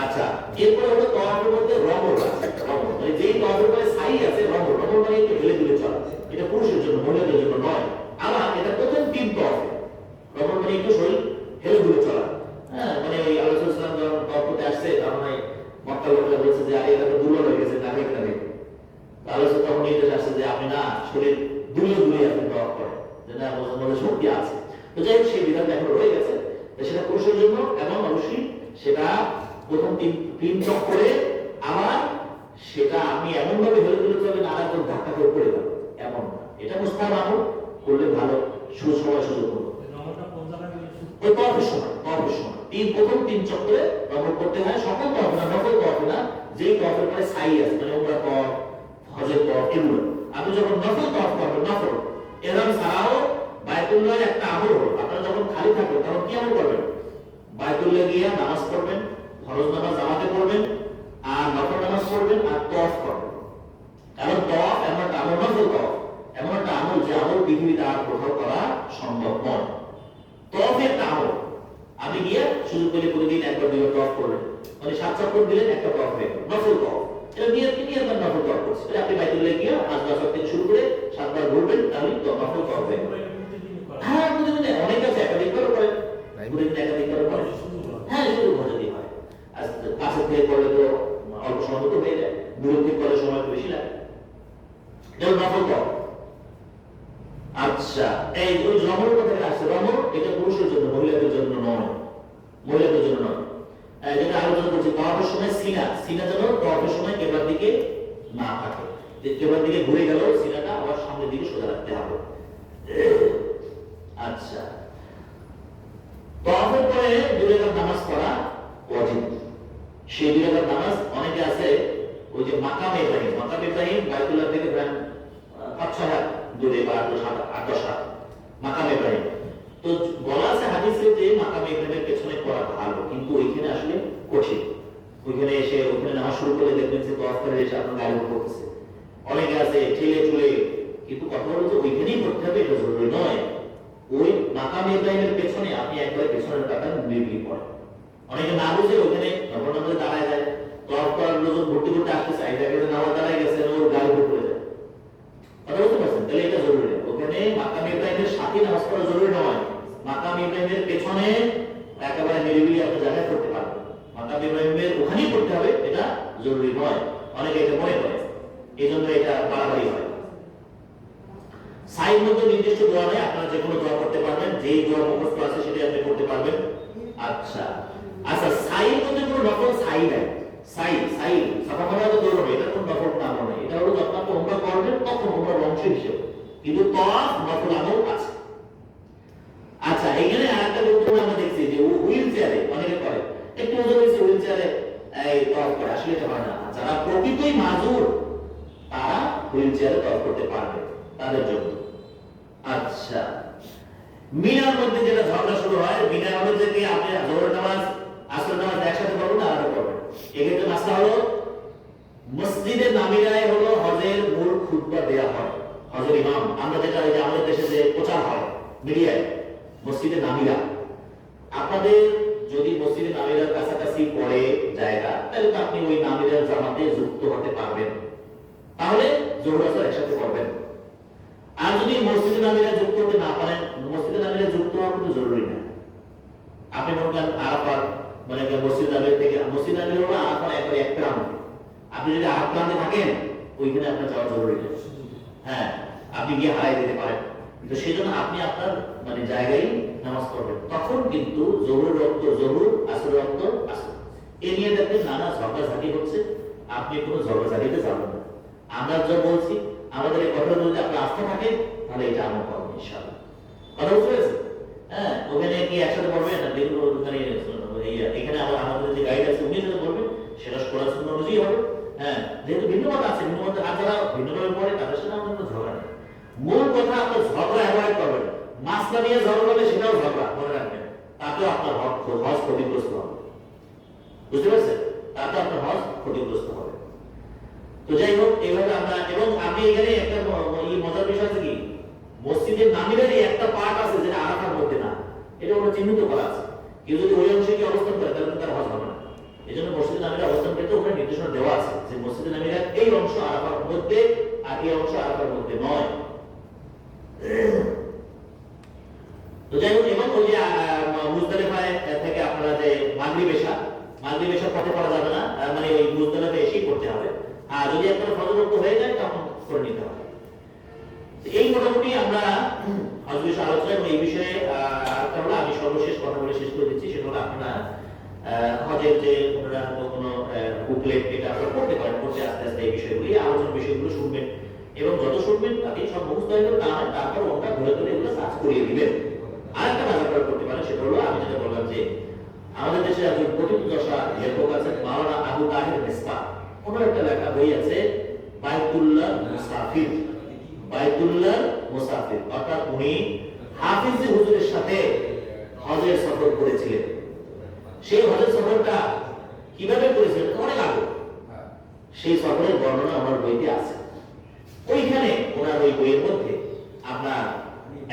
আচ্ছা, এরপরে হলো তওয়াফের মধ্যে রমল আছে। রমল মানে যেই তওয়াফের পরে সাই আছে, রমল রমল মানে একটু হেলে দুলে চলা, এটা পুরুষের জন্য, মহিলাদের জন্য নয়। আবার এটা প্রথম 3 তওয়াফে রমল মানে একটু শরীর হেলে দুলে চলা। হ্যাঁ, মানে ওই আল্লাহ সাল্লাল্লাহু আলাইহি ওয়াসাল্লাম যখন তওয়াফ করতে আসছে, তখন মক্কা লোকেরা বলছে যে আরে এটা তো দুর্বল হয়ে গেছে, না দেখতে দেখতে আল্লাহ তখন নির্দেশ আসছে যে আপনি না শরীর দুলে দুলে আপনি তওয়াফ করেন, যে না মধ্যে শক্তি আছে। তো যাই হোক, সেই বিধানটা এখন রয়ে গেছে, সেটা পুরুষের জন্য। এবং অবশ্যই সেটা প্রথম 3 চক্করে, আবার সেটা আপনি এমন ভাবে হেলে তুলে চলবেন আর একদম ধাক্কা করে পড়ে যাবে, এমন না। এটা মুস্তাহাব আমল, করলে ভালো, সময় সুযোগ করবো। ওই তওয়াফের সময় প্রথম 3 চক্করে রমল করতে হয়। সকল তওয়াফ না, নফল তওয়াফ না, যেই তওয়াফের পরে সাই আছে, মানে উমরা তওয়াফ, হজের তওয়াফ, এগুলো আপনি যখন নফল তওয়াফ করবেন, নফল এরকম ছাড়াও বাইতুল্লাহ একটা আমল হলো। আপনারা যখন খালি থাকবেন তখন কি আমল করবেন? বাইতুল্লাহ গিয়ে নামাজ পড়বেন, ফরজ নামাজ জামাতে পড়বেন, আর নফল নামাজ পড়বেন, আর তওয়াফ করবেন। কারণ তওয়াফ এমন একটা আমল, নফল তওয়াফ এমন একটা আমল যে আমল পৃথিবীতে আর কোথাও করা সম্ভব নয়। তওয়াফ একটা আমল, আপনি গিয়ে সুযোগ পেলে প্রতিদিন একবার দুইবার তওয়াফ করবেন, মানে 7 চক্কর দিলেন, একটা তওয়াফ হয়ে গেল, নফল তওয়াফ। এটা নিয়ে আপনার নফল তওয়াফ করছেন, আপনি বাইতুল্লাহ গিয়ে 5-10 থেকে শুরু করে 7 বার ঘুরবেন, তাহলে তো নফল তওয়াফ হয়ে গেল। হ্যাঁ, প্রতিদিন অনেক আছে, একাধিক করে করেন, প্রতিদিন একাধিক করে করেন। হ্যাঁ, শুধু ঘরে দিয়ে হয়। আর কাছে থেকে করলে তো অল্প সময় তো হয়ে যায়, দূর থেকে করলে সময় একটু বেশি লাগে। আচ্ছা, এই ওই রমর কথা আসছে, রমর এটা পুরুষের জন্য, মহিলাদের জন্য নয়, মহিলাদের জন্য নয়। যেটা আলোচনা করছি, তওয়াফের সময় সিনা, সিনা যেন তওয়াফের সময় কেবলার দিকে না থাকে, যে কেবলার দিকে ঘুরে গেল সিনাটা আবার সামনের দিকে সোজা রাখতে হবে। আচ্ছা, তওয়াফের পরে 2 রাকাত নামাজ পড়া ওয়াজিব। সেই 2 রাকাত নামাজ অনেকে আছে ওই যে মাকাম ইব্রাহিম, মাকাম ইব্রাহিম বাইতুল্লাহ থেকে প্রায় 5-6 হাত দূরে বা 8-10 হাত মাকাম ইব্রাহিম। তো বলা আছে হাদিসে যে মাকাম ইব্রাহিমের পেছনে পড়া ভালো, কিন্তু ওইখানে আসলে কঠিন। ওইখানে এসে ওইখানে নামাজ শুরু করলে দেখবেন যে তওয়াফ করে এসে আপনার গায়ে উপর পড়তেছে, অনেকে আছে ঠেলে ঠুলে, কিন্তু কথা হলো যে ওইখানেই পড়তে হবে এটা জরুরি নয়। ওই মাকাম ইব্রাহিমের পেছনে আপনি একবারে পেছনের কাতার নির্বিলি পড়েন। অনেকে না বুঝে ওখানে নফল নামাজে দাঁড়ায় যায়, তওয়াফ করার লোকজন ভর্তি করতে আসতেছে, এই জায়গায় নামাজ দাঁড়ায় গেছে, ওর গায়ে উপর পড়ে যায়। কথা বলতে পারছেন? তাহলে এটা জরুরি না। ওখানে মাকাম ইব্রাহিমের সাথে নামাজ পড়া জরুরি নয়, মাকাম ইব্রাহিমের পেছনে একেবারে নিরিবিলি আপনি জায়গায় করতে পারবেন। মাকাম ইব্রাহিমের ওখানেই করতে হবে এটা জরুরি নয়, অনেকে এটা মনে করে, এই জন্য এটা বাড়াবাড়ি হয়। সাইর মধ্যে নির্দিষ্ট দোয়া নেই, আপনারা যে কোনো দোয়া করতে পারবেন, যেই দোয়া মুখস্থ আছে সেটাই আপনি করতে পারবেন। আচ্ছা আচ্ছা, সাইর মধ্যে কোনো নফল সাই নাই, সাই সাই সাফা করা তো দৌড়বে, এটা কোনো নফল আমল নেই, এটা হলো যখন আপনি ওমরা করবেন তখন ওমরার অংশ হিসেবে, কিন্তু তওয়াফ নফল আমল আছে। আচ্ছা, এখানে আরেকটা গুরুত্বপূর্ণ আমরা দেখছি যে হুইল চেয়ারে অনেকে করে, একটু ওজন হয়েছে হুইল চেয়ারে এই তওয়াফ করে, আসলে এটা হয় না। যারা প্রকৃতই মাজুর তারা হুইল চেয়ারে তওয়াফ করতে পারবে, তাদের জন্য। আচ্ছা, মিনার মধ্যে যেটা ঝগড়া শুরু হয়, মিনার মধ্যে কি আপনি জোহর নামাজ আসর নামাজ একসাথে পড়বেন না আলাদা পড়বেন? এক্ষেত্রে মাসলা হলো মসজিদে নামিরায় হলো হজের মূল খুতবা দেয়া হয়, হজের ইমাম, আমরা যেটা ওই যে আমাদের দেশে যে প্রচার হয় মিডিয়ায়, মসজিদে নামিরা। আপনাদের যদি মসজিদে নামিরার কাছাকাছি পড়ে জায়গা, তাহলে তো আপনি ওই নামিরার জামাতে যুক্ত হতে পারবেন, তাহলে জোহর আসর একসাথে পড়বেন। আর যদি মসজিদে নামিরা যুক্ত হতে না পারেন, মসজিদে নামিরা যুক্ত হওয়া কিন্তু জরুরি না। আপনি মনে করেন আরাফাত মানে মসজিদ নামিরা থেকে, মসজিদ নামিরা হলো আরাফার একবারে এক প্রান্ত, আপনি যদি আরাফ প্রান্তে থাকেন ওইখানে আপনার যাওয়া জরুরি না। হ্যাঁ, আপনি গিয়ে হারাই দিতে পারেন, কিন্তু সেই জন্য আপনি আপনার মানে জায়গায় নামাজ পড়বেন, তখন কিন্তু জোহরের রক্ত জোহর, আসরের রক্ত আসর। এ নিয়ে দেখবেন নানা ঝগড়াঝাটি হচ্ছে, আপনি কোনো ঝগড়াঝাটিতে যাবেন না। আমরা যা বলছি, আমাদের এই কথাটা যদি আপনার আস্থা থাকে তাহলে এটা আমল করবেন ইনশাআল্লাহ। কথা বুঝতে পেরেছেন? হ্যাঁ, ওখানে কি একসাথে পড়বেন না, দেখুন ওখানে এখানে আবার আমাদের যে গাইড আছে উনি যেটা বলবেন সেটা কোরআন সুন্নাহ অনুযায়ী হবে। হ্যাঁ, যেহেতু ভিন্ন মত আছে, ভিন্ন মত আর যারা ভিন্নভাবে পড়ে তাদের সাথে আমাদের কোনো ঝগড়া নেই। মূল কথা আপনার ঝগড়া অ্যাভয়েড করবেন, মাসলা নিয়ে ঝগড়া করলে সেটাও ঝগড়া, মনে রাখবেন, তাতেও আপনার হজ ক্ষতিগ্রস্ত হবে। বুঝতে পারছেন? তাতে আপনার হজ ক্ষতিগ্রস্ত হবে। তো যাই হোক, এইভাবে আমরা, এবং আপনি এখানে একটা মজার বিষয় আছে কি, মসজিদের নামিরারই একটা পার্ট আছে যেটা আরাফার মধ্যে না, এটা ওরা চিহ্নিত করা আছে। কেউ যদি ওই অংশে গিয়ে অবস্থান করে তাহলে তার হজ হবে না। এই জন্য মসজিদের নামিরা অবস্থান করতে ওখানে নির্দেশনা দেওয়া আছে যে মসজিদের নামিরার এই অংশ আরাফার মধ্যে আর এই অংশ আরাফার মধ্যে নয়। তো যাই হোক, এবং ওই যে মুজদালিফায় থেকে আপনারা যে মাগরিব এশা পথে পড়া যাবে না, মানে ওই মুজদালিফায় এসেই করতে হবে। আর যদি একবার ফজর ওয়াক্ত হয়ে যায় তখন করে নিতে হবে। এই মোটামুটি আমরা হজ বিষয়ে আলোচনা, এবং এই বিষয়ে আরেকটা হলো আমি সর্বশেষ কথা বলে শেষ করে দিচ্ছি, সেটা হলো আপনারা হজের যে কোনো বুকলেট এটা আপনারা পড়তে পারেন, পড়তে আস্তে আস্তে এই বিষয়গুলি আলোচনার বিষয়গুলো শুনবেন, এবং যত শুনবেন তাতে সব মুখস্থ হয়ে গেলে না হয় তারপর ওটা ধরে ধরে এগুলো কাজ করিয়ে দিবেন। আরেকটা কাজ আপনারা করতে পারেন, সেটা হলো আমি যেটা বললাম যে আমাদের দেশে একজন প্রথিতযশা লেখক আছেন মাওলানা আবু তাহের মিসবাহ, ওনার একটা লেখা বই আছে বাইতুল্লাহ মুসাফির, বাইতুল্লাহ মুসাফির, অর্থাৎ উনি হাফিজ হুজুরের সাথে হজের সফর করেছিলেন। সেই হজের সফরটা কিভাবে করেছিলেন অনেক আগে, সেই সফরের বর্ণনা আমার বইতে আছে। ওইখানে ওনার ওই বইয়ের মধ্যে আপনার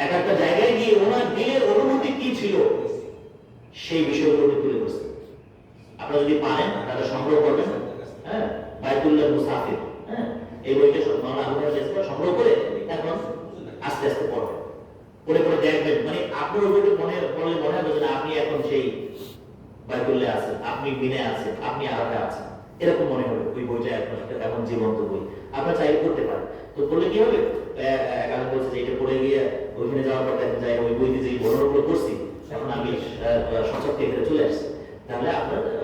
এক একটা জায়গায় গিয়ে ওনার দিলের অনুভূতি কি ছিল সেই বিষয়গুলো তুলে ধরছে। আপনারা যদি পারেন তাহলে সংগ্রহ করবেন। হ্যাঁ, বাইতুল্লাহ মুসাফির, হ্যাঁ, এই বইটা সংগ্রহ করে এখন আস্তে আস্তে পড়বেন, পড়ে পড়ে দেখবেন, মানে আপনার ওই বইটা মনে পড়লে মনে হবে যে আপনি এখন সেই বাইতুল্লাহ আছেন, আপনি বিনে আছেন, আপনি আরাফায় আছেন, এরকম মনে হবে। ওই বইটা এখন জীবন্ত বই, আপনারা চাইলে করতে পারেন। তো পড়লে কি হবে? এখানে বলছে যে এটা পড়ে গিয়ে ওইখানে যাওয়ার পর দেখা যায় ওই বইতে যে বর্ণনাগুলো করছি এখন আমি সচক থেকে চলে আসছি, তাহলে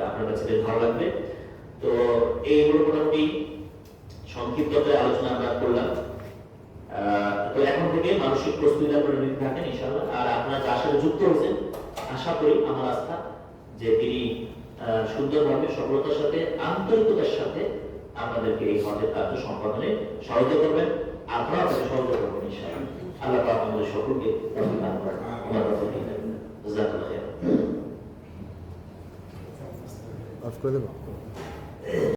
আপনার কাছে বেশ ভালো লাগবে। তো এইগুলো মোটামুটি সংক্ষিপ্তভাবে আলোচনা আমরা করলাম। তো এখন থেকে মানসিক প্রস্তুতি আপনারা নিতে থাকেন ইনশাআল্লাহ। আর আপনারা যার সাথে যুক্ত হয়েছেন, আশা করি আমার আস্থা যে তিনি সুন্দরভাবে সফলতার সাথে আন্তরিকতার সাথে আপনাদেরকে এই হজের কার্য সম্পাদনে সহায়তা করবেন, আপনারা তাকে সহায়তা করবেন ইনশাআল্লাহ। আল্লাহ পাক আমাদের সকলকে তৌফিক দান করেন। আল্লাহ তাআলা জাযাকাল্লাহু খাইরান। অফ করে দেবো।